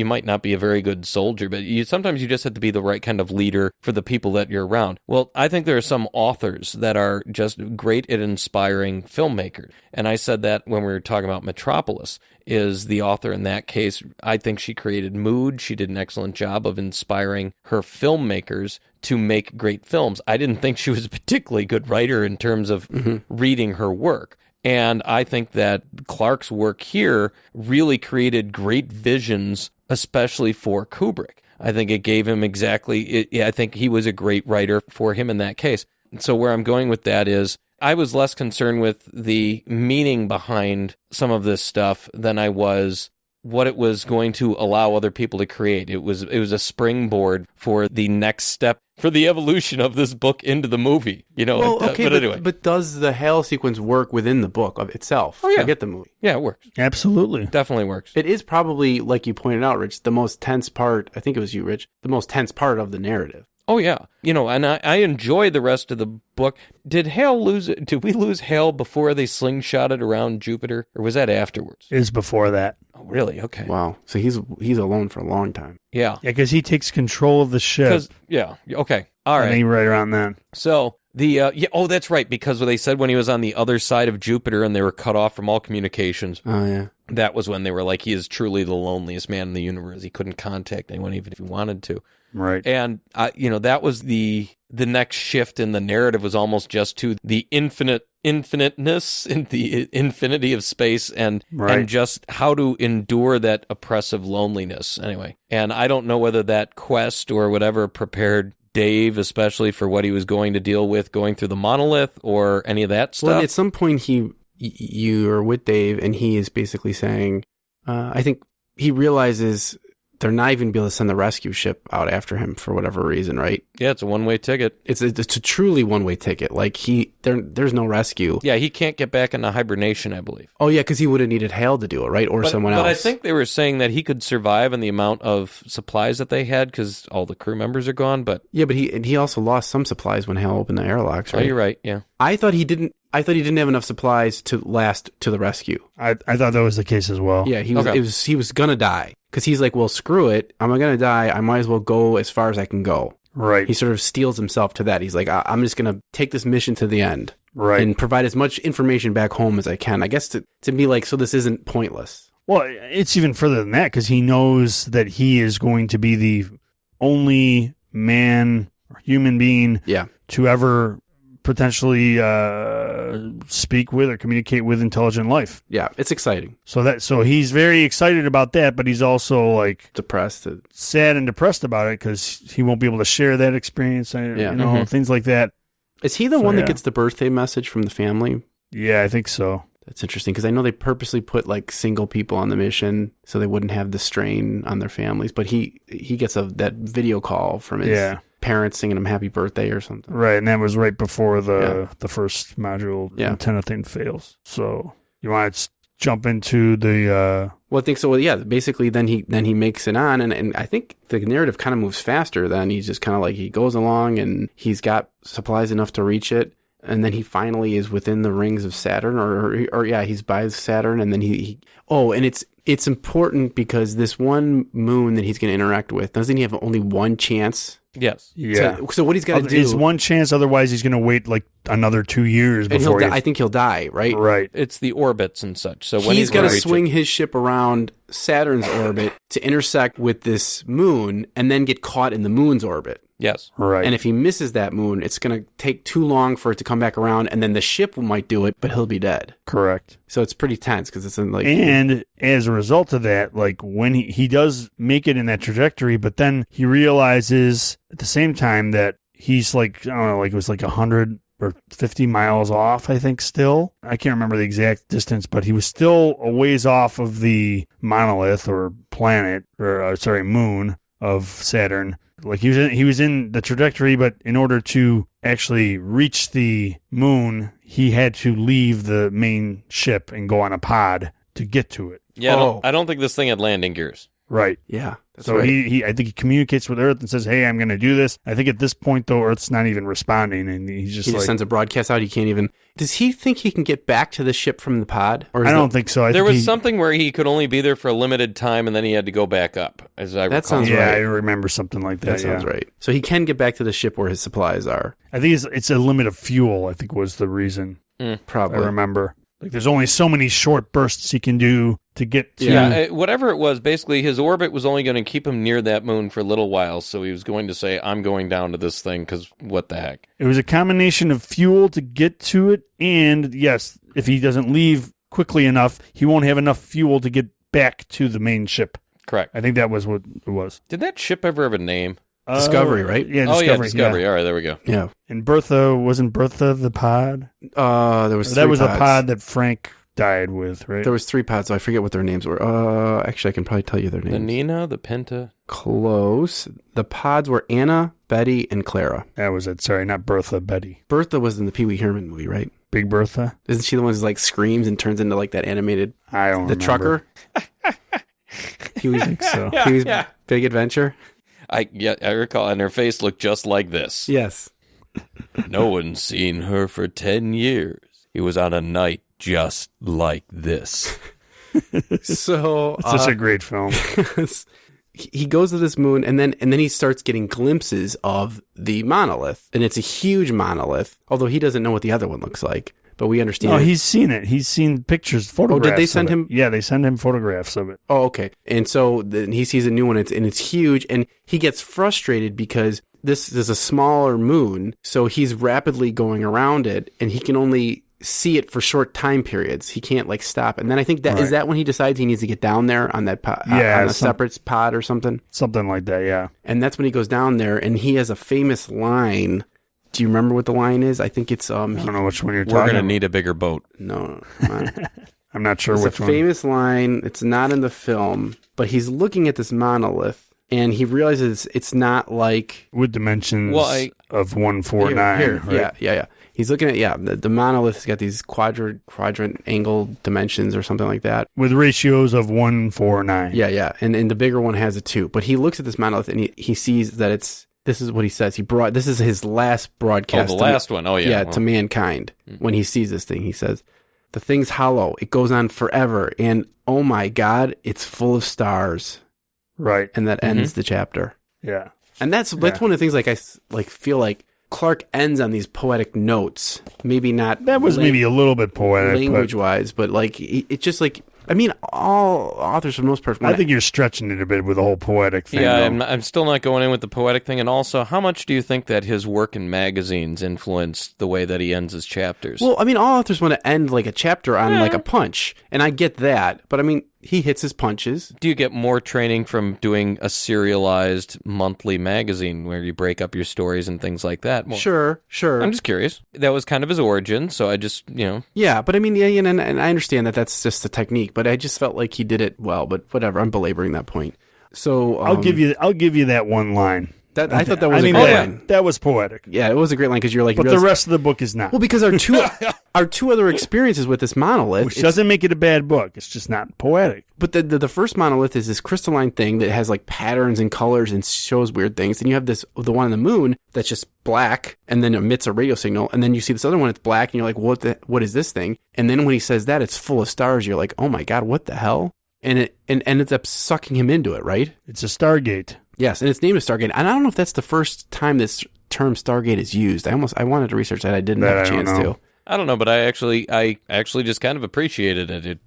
might not be a very good soldier, but sometimes you just have to be the right kind of leader for the people that you're around. Well, I think there are some authors that are just great at inspiring filmmakers. And I said that when we were talking about Metropolis, is the author in that case. I think she created mood. She did an excellent job of inspiring her filmmakers to make great films. I didn't think she was a particularly good writer in terms of reading her work. And I think that Clarke's work here really created great visions, especially for Kubrick. I think it gave him I think he was a great writer for him in that case. So where I'm going with that is, I was less concerned with the meaning behind some of this stuff than I was what it was going to allow other people to create. It was a springboard for the next step for the evolution of this book into the movie. Well, okay, but anyway. But does the Hal sequence work within the book of itself? Oh, yeah. Forget the movie. Yeah, it works. Absolutely. Definitely works. It is probably, like you pointed out, Rich, the most tense part, I think it was you, Rich, the most tense part of the narrative. Oh, yeah. And I enjoy the rest of the book. Did we lose Hal before they slingshotted around Jupiter? Or was that afterwards? It is before that. Oh, really? Okay. Wow. So he's alone for a long time. Yeah. Yeah, because he takes control of the ship. Yeah. Okay. All right. I mean, right around then. So, that's right, because they said when he was on the other side of Jupiter and they were cut off from all communications. Oh, yeah. that was when they were like, he is truly the loneliest man in the universe. He couldn't contact anyone even if he wanted to. Right. And, that was the next shift in the narrative, was almost just to the infiniteness and the infinity of space and just how to endure that oppressive loneliness. Anyway, and I don't know whether that quest or whatever prepared Dave, especially for what he was going to deal with going through the monolith or any of that stuff. Well, at some point you are with Dave and he is basically saying, I think he realizes they're not even be able to send the rescue ship out after him for whatever reason, right? Yeah, it's a one-way ticket. It's a truly one-way ticket. Like there's no rescue. Yeah, he can't get back into hibernation, I believe. Oh yeah, because he would have needed Hale to do it, right, or someone else. But I think they were saying that he could survive in the amount of supplies that they had because all the crew members are gone. But yeah, but he also lost some supplies when Hale opened the airlocks, right? Oh, you're right. Yeah, I thought he didn't have enough supplies to last to the rescue. I thought that was the case as well. Yeah, he was gonna die. Because he's like, well, screw it. I'm going to die. I might as well go as far as I can go. Right. He sort of steels himself to that. He's like, I'm just going to take this mission to the end. Right. And provide as much information back home as I can. I guess to be like, so this isn't pointless. Well, it's even further than that because he knows that he is going to be the only man or human being to ever potentially speak with or communicate with intelligent life. Yeah, it's exciting. So he's very excited about that, but he's also like depressed, sad and depressed about it because he won't be able to share that experience. Things like that. Is he the one that gets the birthday message from the family? Yeah, I think so. That's interesting because I know they purposely put like single people on the mission so they wouldn't have the strain on their families. But he gets that video call from his parents singing him happy birthday or something. Right, and that was right before the first module antenna thing fails. So you want to jump into the... Well, I think so. Well, yeah, basically then he makes it on, and I think the narrative kind of moves faster then. He's just kind of like, he goes along and he's got supplies enough to reach it. And then he finally is within the rings of Saturn, or he's by Saturn, and then and it's important because this one moon that he's going to interact with, doesn't he have only one chance? Yes. Yeah. So what he's got to do... It's one chance, otherwise he's going to wait like another 2 years before I think he'll die, right? Right. It's the orbits and such. So when he's got to swing his ship around Saturn's orbit to intersect with this moon and then get caught in the moon's orbit. Yes. Right. And if he misses that moon, it's going to take too long for it to come back around, and then the ship might do it, but he'll be dead. Correct. So it's pretty tense because it's in like... And as a result of that, like when he does make it in that trajectory, but then he realizes at the same time that he's like, I don't know, like it was like 100 or 50 miles off, I think still. I can't remember the exact distance, but he was still a ways off of the moon of Saturn. Like he was in the trajectory, but in order to actually reach the moon, he had to leave the main ship and go on a pod to get to it. Yeah, I don't think this thing had landing gears. Right. Yeah. So right. I think he communicates with Earth and says, "Hey, I'm going to do this." I think at this point, though, Earth's not even responding, and he just sends a broadcast out. He can't even. Does he think he can get back to the ship from the pod? Or I don't think so. There was something where he could only be there for a limited time, and then he had to go back up. As I recall. That sounds right. Yeah, I remember something like that. That sounds right. So he can get back to the ship where his supplies are. I think it's a limit of fuel. I think was the reason. Probably. I remember. Like, there's only so many short bursts he can do to get to... Yeah, whatever it was, basically, his orbit was only going to keep him near that moon for a little while, so he was going to say, I'm going down to this thing, because what the heck. It was a combination of fuel to get to it, and, yes, if he doesn't leave quickly enough, he won't have enough fuel to get back to the main ship. Correct. I think that was what it was. Did that ship ever have a name? Discovery, right? Yeah, Discovery. Oh, yeah, Discovery. Yeah. All right, there we go. Yeah. And wasn't Bertha the pod? There was that was pods. The pod that Frank died with, right? There was 3 pods, so I forget what their names were. Actually, I can probably tell you their names. The Nina, the Penta. Close. The pods were Anna, Betty, and Clara. That was it. Sorry, not Bertha, Betty. Bertha was in the Pee Wee Herman movie, right? Big Bertha? Isn't she the one who's like screams and turns into like that animated... I don't remember. The trucker? I think so. Pee Wee's Big Adventure? I recall, and her face looked just like this. Yes. No one's seen her for 10 years. It was on a night just like this. So it's such a great film. He goes to this moon, and then he starts getting glimpses of the monolith, and it's a huge monolith. Although he doesn't know what the other one looks like, but we understand. No, he's seen it. He's seen pictures, photographs. Oh, did they send him? Yeah, they send him photographs of it. Oh, okay. And so then he sees a new one, and it's huge, and he gets frustrated because this is a smaller moon, so he's rapidly going around it, and he can only see it for short time periods. He can't like stop. And then I think that is that when he decides he needs to get down there on that pod, on a separate pod or something. Something like that, yeah. And that's when he goes down there, and he has a famous line. Do you remember what the line is? I think it's I don't know which one you're talking We're about. going to need a bigger boat. No. I'm not sure it's which one. It's a famous line. It's not in the film, but he's looking at this monolith, and he realizes it's not like with dimensions of 149. Here, right? Yeah. He's looking at the monolith's got these quadrant angle dimensions or something like that with ratios of 149. Yeah, and the bigger one has a 2. But he looks at this monolith and he sees that this is what he says. This is his last broadcast. Oh, the last one. Oh, yeah. Yeah, to mankind. When he sees this thing, he says, "The thing's hollow. It goes on forever. And, oh my God, it's full of stars." Right. And that ends the chapter. Yeah. And that's one of the things I feel like Clarke ends on these poetic notes. Maybe not. That was maybe a little bit poetic. Language-wise, but like, it's just like, I mean, all authors for the most part. I think you're stretching it a bit with the whole poetic thing. Yeah, I'm still not going in with the poetic thing. And also, how much do you think that his work in magazines influenced the way that he ends his chapters? Well, I mean, all authors want to end like a chapter on like a punch, and I get that. But I mean, he hits his punches. Do you get more training from doing a serialized monthly magazine where you break up your stories and things like that? Well, Sure. I'm just curious. That was kind of his origin, so I just, Yeah, but I mean, yeah, and I understand that that's just the technique, but I just felt like he did it well, but whatever, I'm belaboring that point. So I'll give you that one line. I thought that was a great line. That was poetic. Yeah, it was a great line because you're like... But the rest of the book is not. Well, because our two other experiences with this monolith... Which doesn't make it a bad book. It's just not poetic. But the first monolith is this crystalline thing that has like patterns and colors and shows weird things. Then you have the one on the moon that's just black and then emits a radio signal. And then you see this other one that's black and you're like, what is this thing? And then when he says that, it's full of stars. You're like, oh my God, what the hell? And it ends up sucking him into it, right? It's a Stargate. Yes, and its name is Stargate. And I don't know if that's the first time this term Stargate is used. I wanted to research that. I didn't have a chance to. I don't know, but I actually just kind of appreciated it.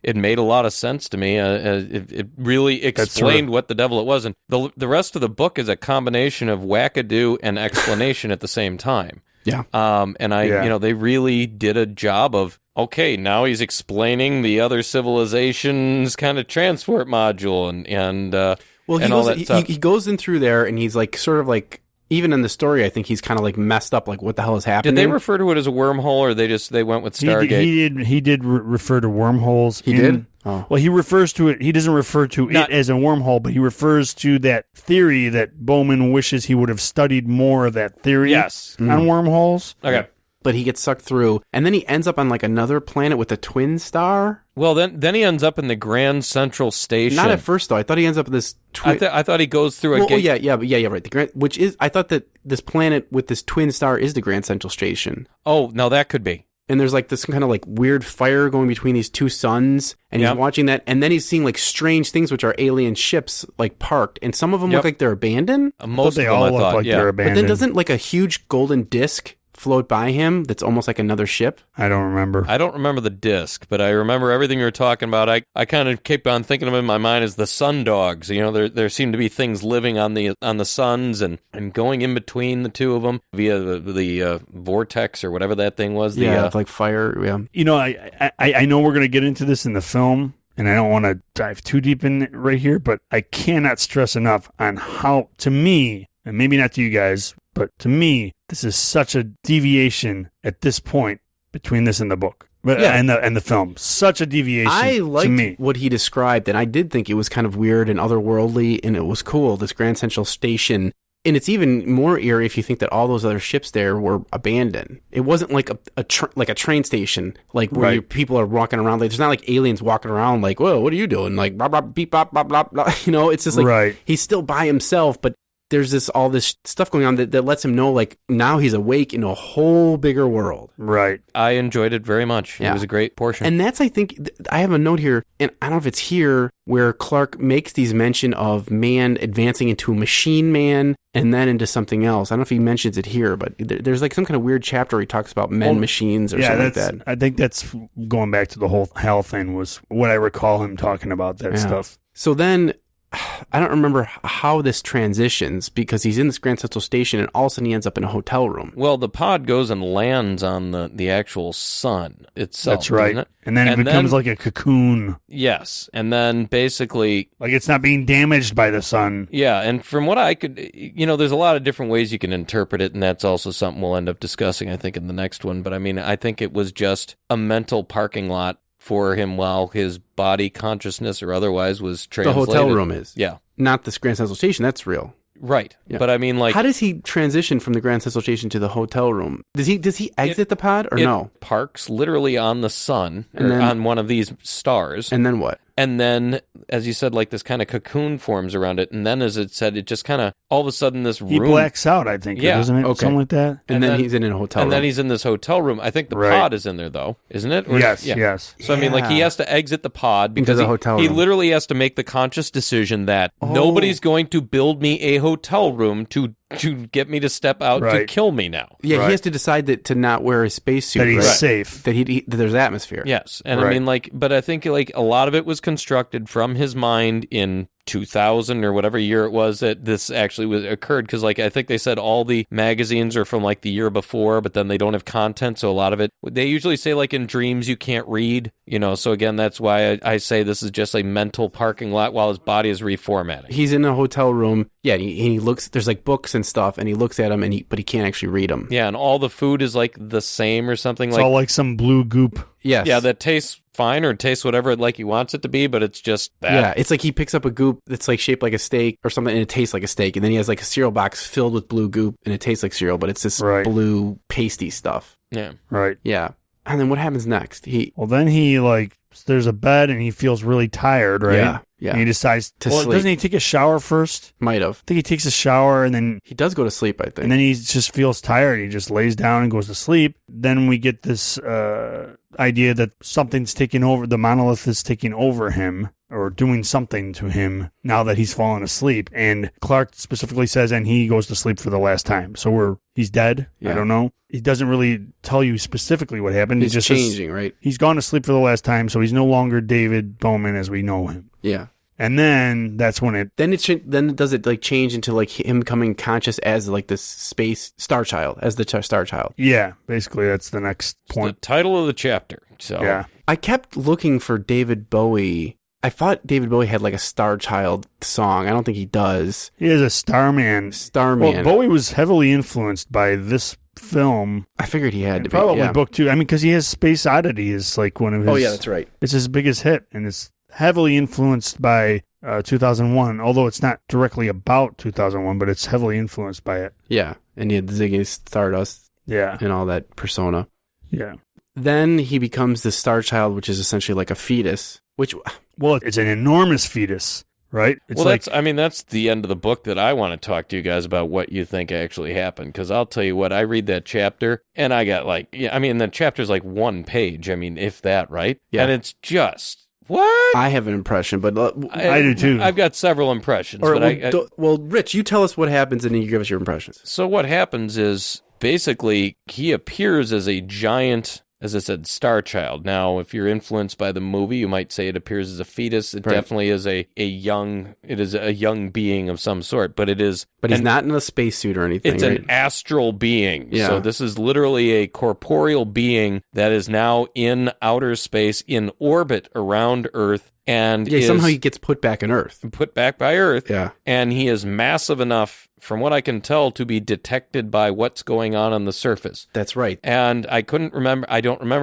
It made a lot of sense to me. It really explained what the devil it was, and the rest of the book is a combination of wackadoo and explanation at the same time. Yeah. They really did a job of, okay, now he's explaining the other civilization's kind of transport module and he goes in through there and he's like sort of like, even in the story, I think he's kind of like messed up, like what the hell is happening? Did they refer to it as a wormhole, or they went with Stargate? He did refer to wormholes. He did? Oh. Well, he refers to it. He doesn't refer to it as a wormhole, but he refers to that theory that Bowman wishes he would have studied more of that theory on wormholes. Okay. But he gets sucked through, and then he ends up on like another planet with a twin star. Well, then he ends up in the Grand Central Station. Not at first, though. I thought he ends up in this... I thought he goes through a gate. Yeah, right. I thought that this planet with this twin star is the Grand Central Station. Oh, no, that could be. And there's like this kind of like weird fire going between these two suns, and he's watching that, and then he's seeing like strange things, which are alien ships like parked, and some of them look like they're abandoned. Most of them, all look like they're abandoned. But then doesn't like a huge golden disc float by him that's almost like another ship? I don't remember. I don't remember the disc, but I remember everything you were talking about. I kind of kept on thinking of it in my mind as the sun dogs. There seem to be things living on the suns and going in between the two of them via the vortex or whatever that thing was. Like fire. Yeah. I know we're going to get into this in the film, and I don't want to dive too deep in it right here, but I cannot stress enough on how, to me, and maybe not to you guys, but to me, this is such a deviation at this point between this and the book. And the film. Such a deviation I liked to me. What he described, and I did think it was kind of weird and otherworldly, and it was cool, this Grand Central Station. And it's even more eerie if you think that all those other ships there were abandoned. It wasn't like a train station, like where people are walking around. Like, there's not like aliens walking around like, whoa, what are you doing? Like, blah, blah, beep, blah, blah, blah, blah. It's just like he's still by himself, but there's all this stuff going on that lets him know, like, now he's awake in a whole bigger world. Right. I enjoyed it very much. Yeah. It was a great portion. And that's, I think, I have a note here, and I don't know if it's here, where Clarke makes these mention of man advancing into a machine man and then into something else. I don't know if he mentions it here, but there's like some kind of weird chapter where he talks about machines or something like that. I think that's going back to the whole hell thing was what I recall him talking about that stuff. So then, I don't remember how this transitions, because he's in this Grand Central Station and all of a sudden he ends up in a hotel room. Well, the pod goes and lands on the actual sun itself. That's right. Doesn't it? And then it becomes like a cocoon. Yes. And then basically... Like it's not being damaged by the sun. Yeah, and from what I could... there's a lot of different ways you can interpret it, and that's also something we'll end up discussing, I think, in the next one. But I mean, I think it was just a mental parking lot for him while his body consciousness or otherwise was translated. The hotel room is. Yeah. Not this Grand Central Station. That's real. Right. Yeah. But I mean, like... How does he transition from the Grand Central Station to the hotel room? Does he exit the pod or no? Parks literally on the sun, And then- on one of these stars. And then what? And then, as you said, like this kind of cocoon forms around it. And then, as it said, it just kind of, all of a sudden, this room... He blacks out, I think, Yeah. doesn't it? Okay. Something like that? And then he's in a hotel room. And then he's in this hotel room. I think the Right. pod is in there, though, isn't it? Or- Yes, yeah. yes. So, I mean, like, he has to exit the pod because Into the hotel he room. literally has to make the conscious decision that nobody's going to build me a hotel room to get me to step out to Right. kill me now. Yeah, Right. he has to decide that to not wear a spacesuit. That he's right? safe. That that there's atmosphere. Yes. And I Right. mean, like, but I think, like, a lot of it was constructed from his mind in 2000 or whatever year it was that this actually occurred. Because, like, I think they said all the magazines are from, like, the year before, but then they don't have content. So a lot of it, they usually say, like, in dreams you can't read, So again, that's why I say this is just a mental parking lot while his body is reformatting. He's in a hotel room. Yeah, and he looks, there's like books and stuff, and he looks at them, but he can't actually read them. Yeah, and all the food is, like, the same or something. It's like all like some blue goop. Yes. Yeah, that tastes fine or tastes whatever like he wants it to be, but it's just that. Yeah, it's like he picks up a goop that's like shaped like a steak or something, and it tastes like a steak. And then he has like a cereal box filled with blue goop, and it tastes like cereal, but it's this blue pasty stuff. Yeah. Right. Yeah. And then what happens next? Well, then he, like, there's a bed and he feels really tired, right? Yeah. Yeah. And he decides To sleep. Doesn't he take a shower first? Might have. I think he takes a shower and then He does go to sleep, I think. and then he just feels tired. He just lays down and goes to sleep. Then we get this idea that something's taking over. The monolith is taking over him or doing something to him now that he's fallen asleep. And Clarke specifically says, and he goes to sleep for the last time. So he's dead. Yeah. I don't know. He doesn't really tell you specifically what happened. He's He just changing, says, right? he's gone to sleep for the last time, so he's no longer David Bowman as we know him. Yeah. And then that's when it... Then does it like change into like him coming conscious as like this space star child, as the star child? Yeah, basically that's the next The point. title of the chapter. So Yeah. I kept looking for David Bowie. I thought David Bowie had like a Star Child song. I don't think he does. He is a Starman. Starman. Well, Bowie was heavily influenced by this film. I figured he had to Probably be. Yeah. book too. I mean, because he has Space Oddity is like one of his... Oh yeah, that's right. It's his biggest hit, and it's heavily influenced by 2001, although it's not directly about 2001, but it's heavily influenced by it. Yeah, and he had Ziggy Stardust Yeah. and all that persona. Yeah. Then he becomes the Star Child, which is essentially like a fetus. Which, Well, it's an enormous fetus, right? It's well, like... that's the end of the book that I want to talk to you guys about what you think actually happened. Because I'll tell you what, I read that chapter and I got like, the chapter's like one page. I mean, if that, right? Yeah. And it's just, what? I have an impression, but I do too. I've got several impressions. or, but well, Rich, you tell us what happens, and then you give us your impressions. So what happens is basically he appears as a giant, as I said, star child. Now, if you're influenced by the movie, you might say it appears as a fetus. It Right. definitely is a young being of some sort, but it is. But he's not in a spacesuit or anything. It's right? an astral being. Yeah. So this is literally a corporeal being that is now in outer space, in orbit around Earth, and Yeah, is somehow he gets put back on Earth. put back by Earth. Yeah. And he is massive enough, from what I can tell, to be detected by what's going on the surface. That's right. And I don't remember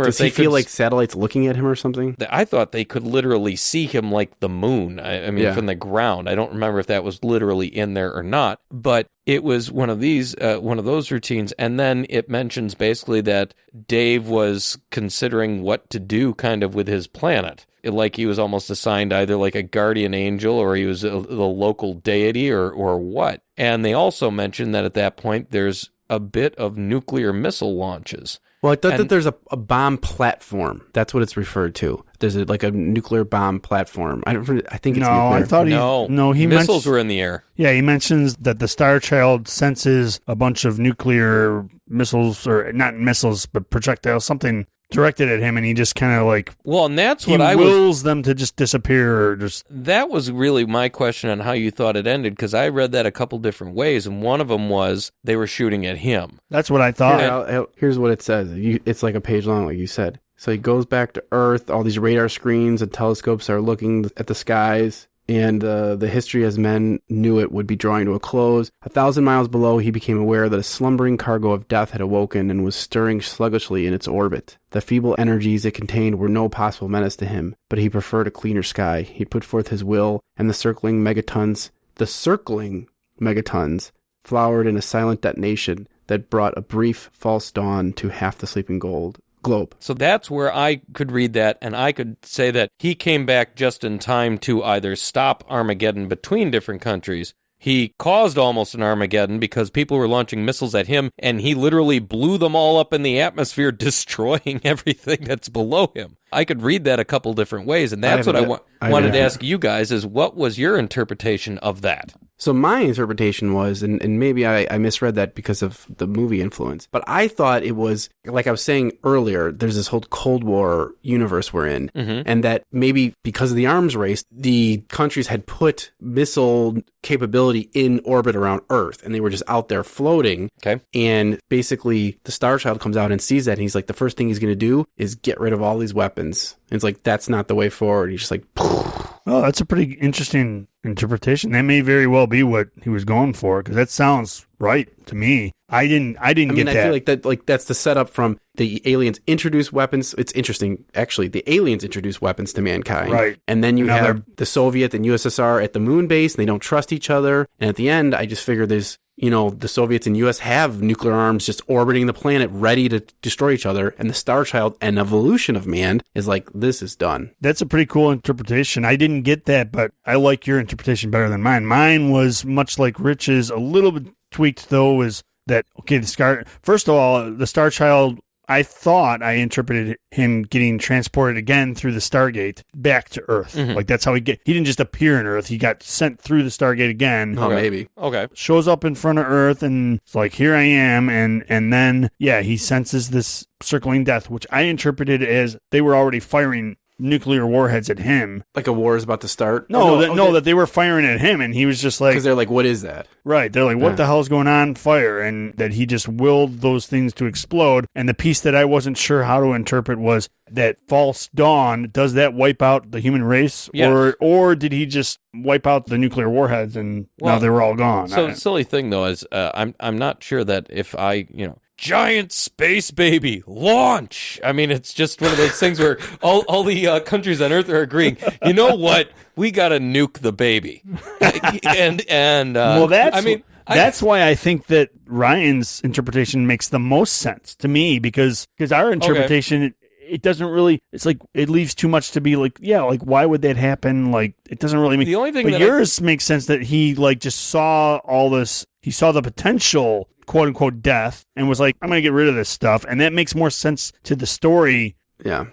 Does if he they feel could... like satellites looking at him or something? I thought they could literally see him like the moon. I mean, Yeah. from the ground. I don't remember if that was literally in there or not, but it was one of those routines. And then it mentions basically that Dave was considering what to do kind of with his planet. like he was almost assigned either like a guardian angel or he was the local deity or what. And they also mentioned that at that point there's a bit of nuclear missile launches. Well, I thought that there's a bomb platform. That's what it's referred to. There's like a nuclear bomb platform. I think it's nuclear. I thought he missiles were in the air. Yeah, he mentions that the Star Child senses a bunch of nuclear missiles, or not missiles, but projectiles, something directed at him, and he just kind of like... Well, and that's what he wills them to just disappear or just... That was really my question on how you thought it ended, because I read that a couple different ways, and one of them was they were shooting at him. That's what I thought. Here's what it says. It's like a page long, like you said. So he goes back to Earth. All these radar screens and telescopes are looking at the skies. And the history as men knew it would be drawing to a close. 1,000 miles below, he became aware that a slumbering cargo of death had awoken and was stirring sluggishly in its orbit. The feeble energies it contained were no possible menace to him, but he preferred a cleaner sky. He put forth his will, and the circling megatons flowered in a silent detonation that brought a brief false dawn to half the sleeping globe. So that's where I could read that, and I could say that he came back just in time to either stop Armageddon between different countries. He caused almost an Armageddon because people were launching missiles at him, and he literally blew them all up in the atmosphere, destroying everything that's below him. I could read that a couple different ways, and that's what I wanted to ask you guys, is what was your interpretation of that? So my interpretation was, and maybe I misread that because of the movie influence, but I thought it was, like I was saying earlier, there's this whole Cold War universe we're in, and that maybe because of the arms race, the countries had put missile capability in orbit around Earth, and they were just out there floating. Okay. And basically, the Star Child comes out and sees that, and he's like, the first thing he's going to do is get rid of all these weapons. And it's like, that's not the way forward. He's just like, oh, that's a pretty interesting interpretation. That may very well be what he was going for, because that sounds right to me. I didn't get that. I feel like that's the setup from the aliens introduce weapons. It's interesting, actually. The aliens introduce weapons to mankind. Right. And then you have the Soviet and USSR at the moon base, and they don't trust each other. And at the end, I just figure there's, the Soviets and US have nuclear arms just orbiting the planet, ready to destroy each other. And the Star Child and evolution of man is like, this is done. That's a pretty cool interpretation. I didn't get that, but I like your interpretation better than mine. Mine was much like Rich's, a little bit tweaked, though, is that, okay, first of all, the Star Child, I thought I interpreted him getting transported again through the Stargate back to Earth. Like, that's how he didn't just appear on Earth. He got sent through the Stargate again. Oh, maybe. Okay. Shows up in front of Earth and it's like, here I am. And then, he senses this circling death, which I interpreted as they were already firing nuclear warheads at him. Like a war is about to start? That they were firing at him, and he was just like... Because they're like, what is that? Right. They're like, what the hell's going on? Fire. And that he just willed those things to explode. And the piece that I wasn't sure how to interpret was that false dawn, does that wipe out the human race? Yes. Or did he just wipe out the nuclear warheads and now they were all gone? So the silly thing, though, is I'm not sure that if I, giant space baby, launch. I mean, it's just one of those things where all the countries on Earth are agreeing, you know what? We got to nuke the baby. That's why I think that Ryan's interpretation makes the most sense to me, because our interpretation, it doesn't really, it's like, it leaves too much to be like, why would that happen? Like, it doesn't really make, the only thing but yours makes sense that he just saw all this, he saw the potential quote unquote death and was like, I'm going to get rid of this stuff. And that makes more sense to the story. Yeah.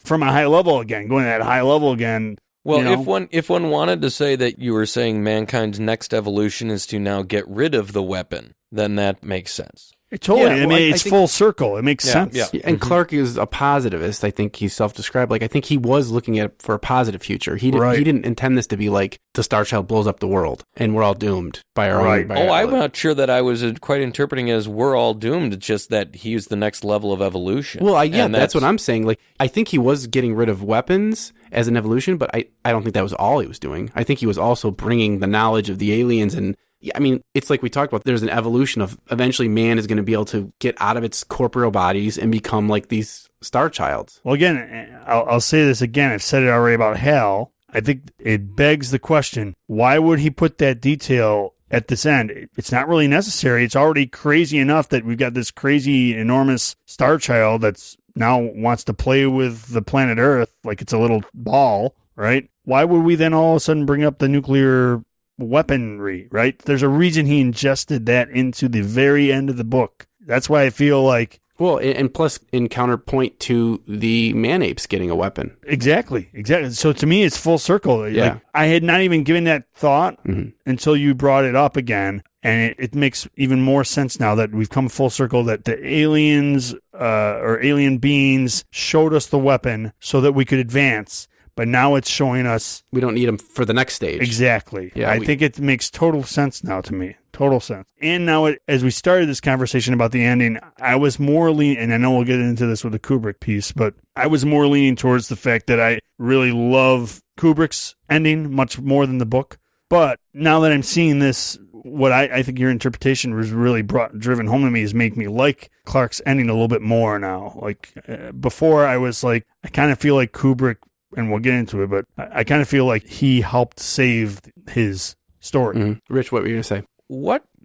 From a high level again, going to that high level again. Well, if one wanted to say that you were saying mankind's next evolution is to now get rid of the weapon, then that makes sense. Totally. It's full circle. It makes sense. Yeah. And Clarke is a positivist. I think he's self-described. Like, I think he was looking at it for a positive future. He didn't intend this to be like the Star Child blows up the world and we're all doomed by our own. I'm not sure that I was quite interpreting it as we're all doomed. It's just that he's the next level of evolution. Well, that's what I'm saying. Like, I think he was getting rid of weapons as an evolution, but I don't think that was all he was doing. I think he was also bringing the knowledge of the aliens and... Yeah, I mean, it's like we talked about, there's an evolution of eventually man is going to be able to get out of its corporeal bodies and become like these Star Childs. Well, again, I'll say this again. I've said it already about Hal. I think it begs the question, why would he put that detail at this end. It's not really necessary. It's already crazy enough that we've got this crazy, enormous star child that's now wants to play with the planet Earth like it's a little ball, right? Why would we then all of a sudden bring up the nuclear weaponry, right? There's a reason he ingested that into the very end of the book. That's why I feel like... Well, and plus in counterpoint to the man-apes getting a weapon. Exactly. So to me, it's full circle. Yeah. Like, I had not even given that thought until you brought it up again. And it makes even more sense now that we've come full circle, that the aliens or alien beings showed us the weapon so that we could advance. But now it's showing us... We don't need them for the next stage. Exactly. Yeah, I think it makes total sense now to me. Total sense. And now, as we started this conversation about the ending, I was more and I know we'll get into this with the Kubrick piece, but I was more leaning towards the fact that I really love Kubrick's ending much more than the book. But now that I'm seeing this, what I think your interpretation was really driven home to me is make me like Clarke's ending a little bit more now. Like before, I was like, I kind of feel like Kubrick, and we'll get into it, but I kind of feel like he helped save his story. Mm-hmm. Rich, what were you going to say?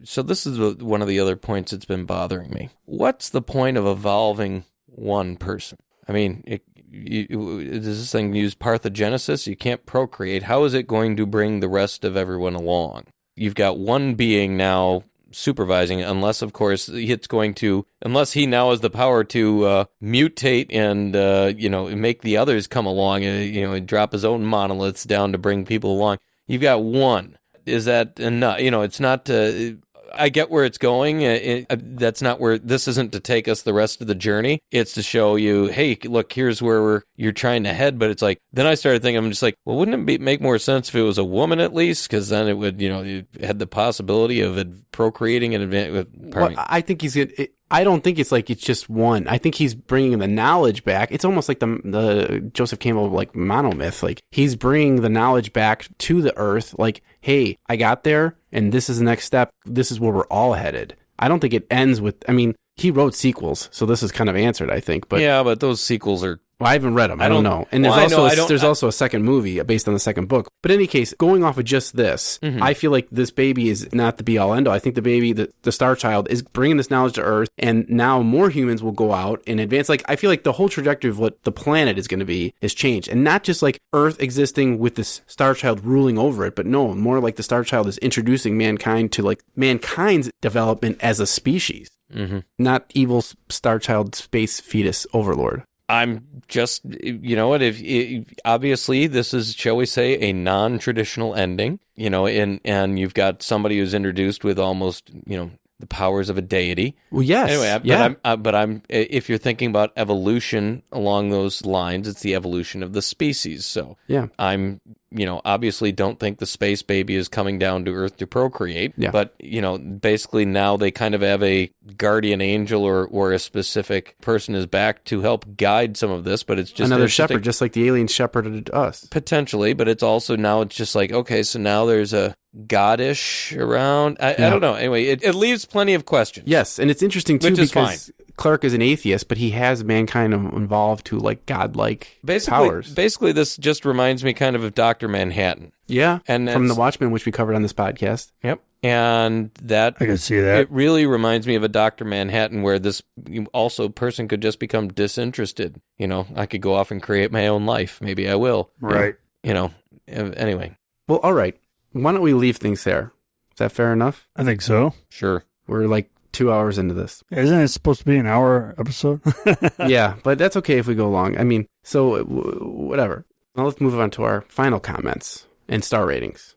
So this is one of the other points that's been bothering me. What's the point of evolving one person? I mean, does this thing use parthenogenesis? You can't procreate. How is it going to bring the rest of everyone along? You've got one being now supervising, unless, of course, unless he now has the power to mutate and, make the others come along and drop his own monoliths down to bring people along. You've got one. Is that enough? It's not... I get where it's going. That's not where... This isn't to take us the rest of the journey. It's to show you, hey, look, here's where you're trying to head. But it's like... Then I started thinking, I'm just like, well, wouldn't it make more sense if it was a woman at least? Because then it would, it had the possibility of procreating and advancing... Well, I think he's... I don't think it's like it's just one. I think he's bringing the knowledge back. It's almost like the Joseph Campbell like monomyth. Like he's bringing the knowledge back to the Earth. Like, hey, I got there, and this is the next step. This is where we're all headed. I don't think it ends with. I mean, he wrote sequels, so this is kind of answered, I think. But yeah, but those sequels are. Well, I haven't read them. I don't know. And there's also a second movie based on the second book. But in any case, going off of just this, I feel like this baby is not the be-all, end-all. I think the baby, the Star Child, is bringing this knowledge to Earth, and now more humans will go out and advance. Like, I feel like the whole trajectory of what the planet is going to be has changed. And not just like Earth existing with this Star Child ruling over it, but no, more like the Star Child is introducing mankind to like mankind's development as a species. Not evil Star Child space fetus overlord. I'm just, if obviously this is, shall we say, a non-traditional ending, and you've got somebody who's introduced with almost, the powers of a deity. Well, yes. Anyway, yeah. If you're thinking about evolution along those lines, it's the evolution of the species. So yeah, I'm, obviously don't think the space baby is coming down to Earth to procreate. Yeah. But, basically now they kind of have a guardian angel or a specific person is back to help guide some of this, but it's just another shepherd, just like the aliens shepherded us. Potentially, but it's also now it's just like, okay, so now there's a goddish around. I don't know. Anyway, it leaves plenty of questions. Yes, and it's interesting too because fine. Clarke is an atheist, but he has mankind involved to like godlike powers. Basically, this just reminds me kind of Dr. Manhattan. Yeah, and from the Watchmen, which we covered on this podcast. Yep. And that I can see that. It really reminds me of a Dr. Manhattan where this also person could just become disinterested. I could go off and create my own life. Maybe I will. Right. Anyway. Well, all right. Why don't we leave things there? Is that fair enough? I think so. Sure. We're like 2 hours into this. Isn't it supposed to be an hour episode? Yeah, but that's okay if we go long. I mean, so whatever. Now let's move on to our final comments and star ratings.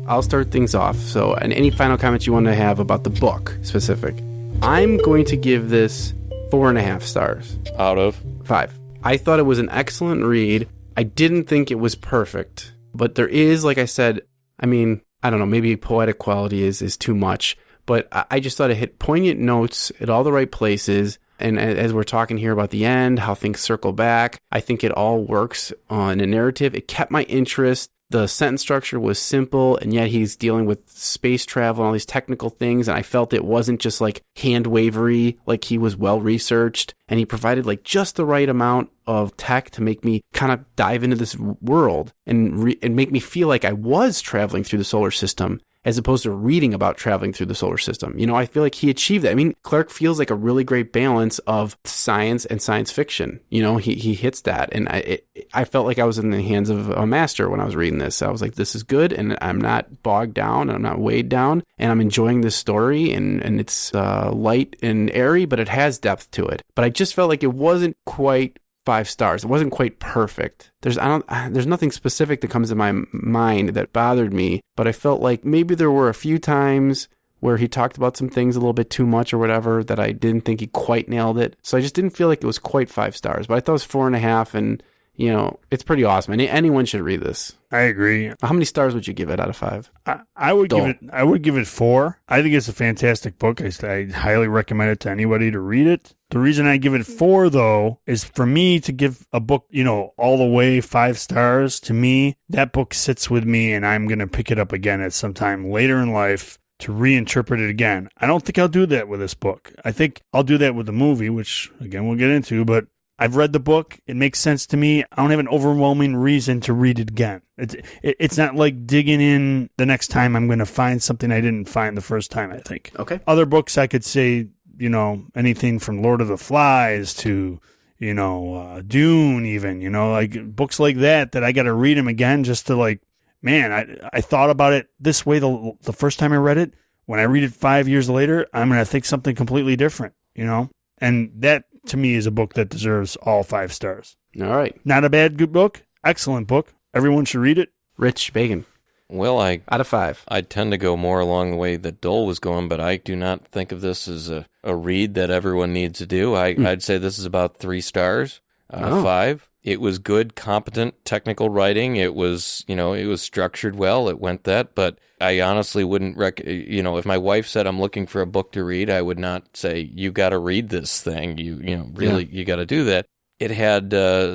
I'll start things off. So, and any final comments you want to have about the book specific. I'm going to give this 4.5 stars. Out of 5. I thought it was an excellent read. I didn't think it was perfect, but there is, like I said, I mean, I don't know, maybe poetic quality is too much, but I just thought it hit poignant notes at all the right places. And as we're talking here about the end, how things circle back, I think it all works on a narrative. It kept my interest. the sentence structure was simple, and yet he's dealing with space travel and all these technical things, and I felt it wasn't just like hand-wavery, like he was well-researched, and he provided like just the right amount of tech to make me kind of dive into this world and make me feel like I was traveling through the solar system, as opposed to reading about traveling through the solar system. You know, I feel like he achieved that. I mean, Clarke feels like a really great balance of science and science fiction. You know, he hits that. And I felt like I was in the hands of a master when I was reading this. I was like, this is good, and I'm not bogged down, I'm not weighed down, and I'm enjoying this story, and it's light and airy, but it has depth to it. But I just felt like it wasn't quite 5 stars. It wasn't quite perfect. There's nothing specific that comes to my mind that bothered me, but I felt like maybe there were a few times where he talked about some things a little bit too much or whatever that I didn't think he quite nailed it. So I just didn't feel like it was quite 5 stars, but I thought it was 4.5, and you know, it's pretty awesome. And anyone should read this. I agree. How many stars would you give it out of 5? I would give it 4. I think it's a fantastic book. I highly recommend it to anybody to read it. The reason I give it 4, though, is for me to give a book, you know, all the way 5 stars. To me, that book sits with me, and I'm going to pick it up again at some time later in life to reinterpret it again. I don't think I'll do that with this book. I think I'll do that with the movie, which, again, we'll get into, but I've read the book. It makes sense to me. I don't have an overwhelming reason to read it again. It's not like digging in the next time I'm going to find something I didn't find the first time, I think. Okay. Other books I could say, you know, anything from Lord of the Flies to, you know, Dune even, you know, like books like that I got to read them again just to like, man, I thought about it this way the first time I read it. When I read it 5 years later, I'm going to think something completely different, you know? And that, to me, is a book that deserves all 5 stars. All right. Not a bad good book. Excellent book. Everyone should read it. Rich Bacon. Well, out of 5. I tend to go more along the way that Dole was going, but I do not think of this as a read that everyone needs to do. I'd say this is about 3 stars out of 5. It was good, competent, technical writing. It was, you know, it was structured well. It went that, but I honestly wouldn't you know, if my wife said I'm looking for a book to read, I would not say, you got to read this thing. You know, really, you got to do that. It had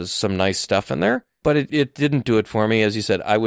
some nice stuff in there, but it didn't do it for me. As you said, I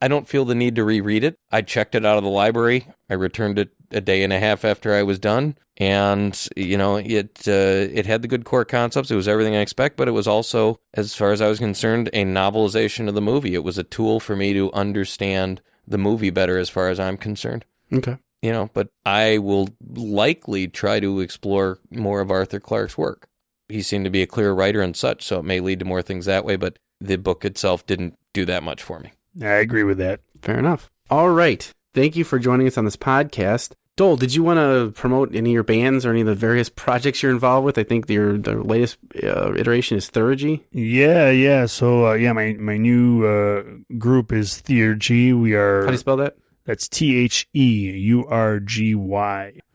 don't feel the need to reread it. I checked it out of the library. I returned it a day and a half after I was done. And, you know, it had the good core concepts. It was everything I expect, but it was also, as far as I was concerned, a novelization of the movie. It was a tool for me to understand the movie better as far as I'm concerned. Okay. You know, but I will likely try to explore more of Arthur Clarke's work. He seemed to be a clear writer and such, so it may lead to more things that way, but the book itself didn't do that much for me. I agree with that. Fair enough. All right. Thank you for joining us on this podcast. Dole, did you want to promote any of your bands or any of the various projects you're involved with? I think the latest iteration is Theurgy. Yeah. So, my new group is Theurgy. We are... How do you spell that? That's THEURGY.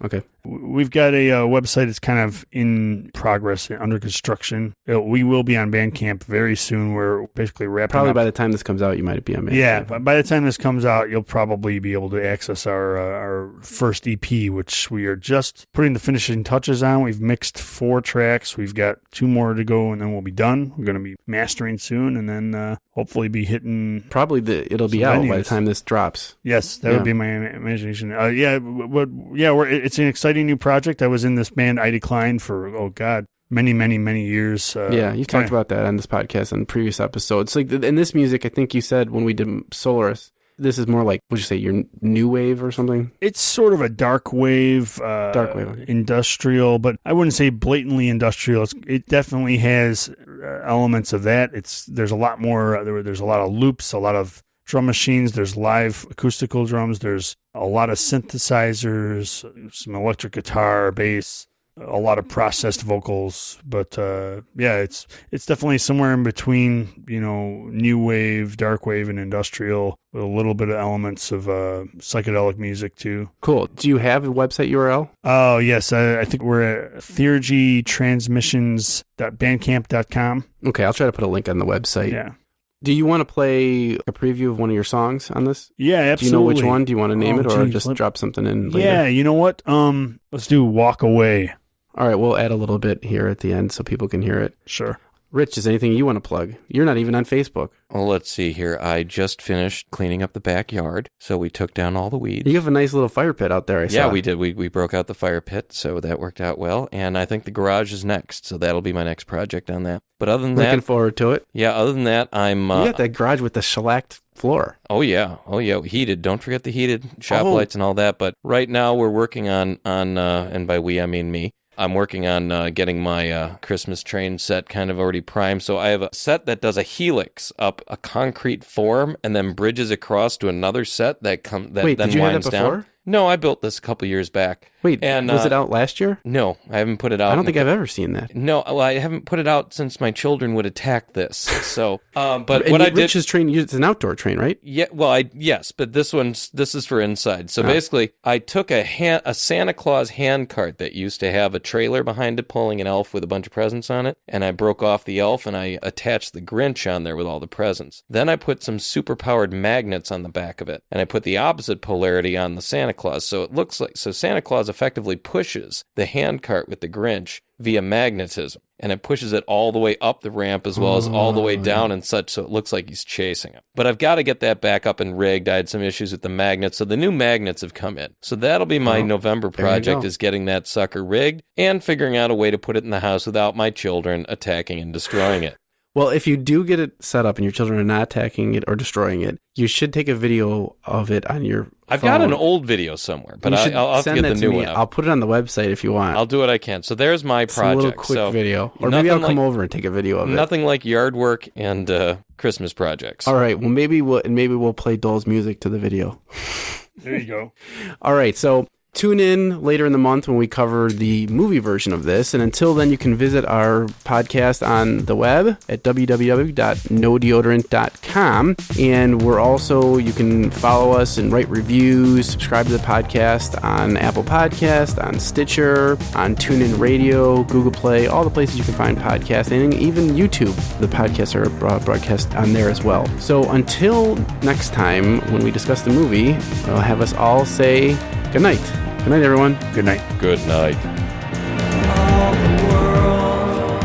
Okay. We've got a website that's kind of in progress, under construction. We will be on Bandcamp very soon. We're basically wrapping Probably up. by the time this comes out, you might be on Bandcamp. Yeah, by the time this comes out, you'll probably be able to access our first EP, which we are just putting the finishing touches on. We've mixed 4 tracks. We've got 2 more to go, and then we'll be done. We're going to be mastering soon, and then hopefully be hitting... Probably it'll be out by the time this drops. Yes, that would be my imagination. It's an exciting new project. I was in this band I Decline for many years. You've talked about that on this podcast and previous episodes. Like in this music, I think you said when we did Solaris, this is more like, would you say, your new wave or something? It's sort of a dark wave, okay. Industrial, but I wouldn't say blatantly industrial. It definitely has elements of that. There's a lot more. There's a lot of loops, a lot of drum machines, there's live acoustical drums, there's a lot of synthesizers, some electric guitar, bass, a lot of processed vocals, but it's definitely somewhere in between, you know, new wave, dark wave, and industrial, with a little bit of elements of psychedelic music too. Cool. Do you have a website URL? Oh yes, I think we're at theurgytransmissions.bandcamp.com. Okay, I'll try to put a link on the website. Yeah. Do you want to play a preview of one of your songs on this? Yeah, absolutely. Do you know which one? Do you want to name it or just drop something in later? Yeah, you know what? Let's do Walk Away. All right, we'll add a little bit here at the end so people can hear it. Sure. Rich, is anything you want to plug? You're not even on Facebook. Well, let's see here. I just finished cleaning up the backyard, so we took down all the weeds. You have a nice little fire pit out there, I saw. Yeah, we did. We broke out the fire pit, so that worked out well. And I think the garage is next, so that'll be my next project on that. But other than Looking forward to it. Yeah, other than that, I'm... You got that garage with the shellacked floor. Oh, yeah. Heated. Don't forget the heated shop lights and all that. But right now we're working on and by we, I mean me, I'm working on getting my Christmas train set kind of already primed. So I have a set that does a helix up a concrete form and then bridges across to another set that Wait, then did you have winds that before? down. No, I built this a couple years back. Wait, was it out last year? No, I haven't put it out. I don't think I've ever seen that. No, well, I haven't put it out since my children would attack this. So, but and what I did... Rich's train, it's an outdoor train, right? Yeah, well, yes, but this is for inside. So basically, I took a Santa Claus hand cart that used to have a trailer behind it pulling an elf with a bunch of presents on it, and I broke off the elf and I attached the Grinch on there with all the presents. Then I put some super-powered magnets on the back of it, and I put the opposite polarity on the Santa Claus. So it looks like Santa Claus effectively pushes the hand cart with the Grinch via magnetism, and it pushes it all the way up the ramp as well as all the way down and such, so it looks like he's chasing him. But I've got to get that back up and rigged. I had some issues with the magnets, so the new magnets have come in. So that'll be my November project, is getting that sucker rigged and figuring out a way to put it in the house without my children attacking and destroying it. Well, if you do get it set up and your children are not attacking it or destroying it, you should take a video of it on your I've phone. got an old video somewhere, but I'll have to get the new one up. I'll put it on the website if you want. I'll do what I can. So there's my project. A little quick video. Or maybe I'll come over and take a video of it. Nothing like yard work and Christmas projects. All right. Well, maybe we'll play Dole's music to the video. There you go. All right. So tune in later in the month when we cover the movie version of this. And until then, you can visit our podcast on the web at www.nodeodorant.com. And you can follow us and write reviews, subscribe to the podcast on Apple Podcast, on Stitcher, on TuneIn Radio, Google Play, all the places you can find podcasts, and even YouTube. The podcasts are broadcast on there as well. So until next time, when we discuss the movie, I'll have us all say good night. Good night, everyone. Good night. Good night. All the world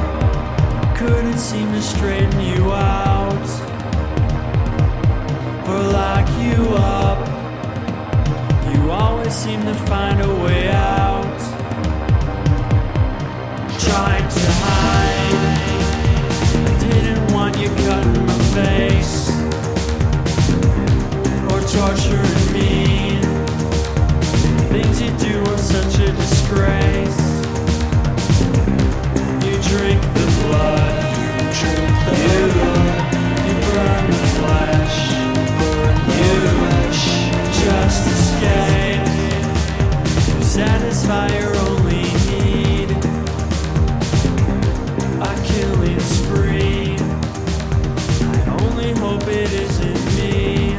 couldn't seem to straighten you out or lock you up. You always seem to find a way out. Tried to hide, I didn't want you cutting my face or torturing me. Things you do are such a disgrace. You drink the blood, you burn the flesh, you just escape, satisfy your only need. A killing spree, I only hope it isn't me.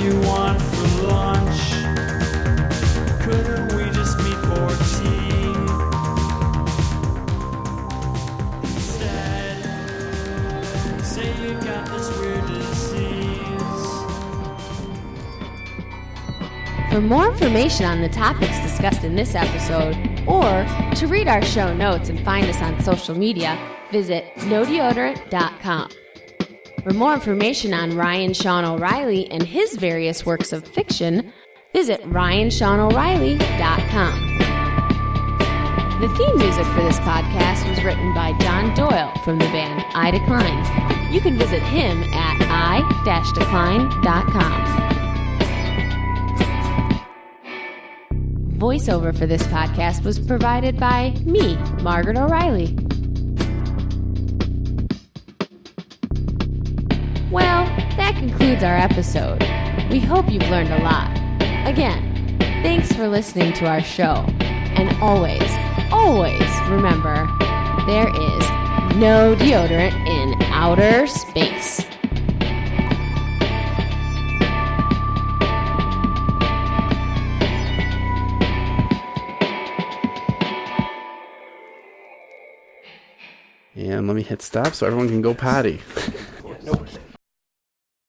You want for lunch, couldn't we just meet for tea? Instead, say you got this weird disease. For more information on the topics discussed in this episode, or to read our show notes and find us on social media, visit nodeodorant.com. For more information on Ryan Sean O'Reilly and his various works of fiction, visit ryanseanoreilly.com. The theme music for this podcast was written by John Doyle from the band I Decline. You can visit him at i-decline.com. Voiceover for this podcast was provided by me, Margaret O'Reilly. Well, that concludes our episode. We hope you've learned a lot. Again, thanks for listening to our show. And always, always remember, there is no deodorant in outer space. And let me hit stop so everyone can go potty.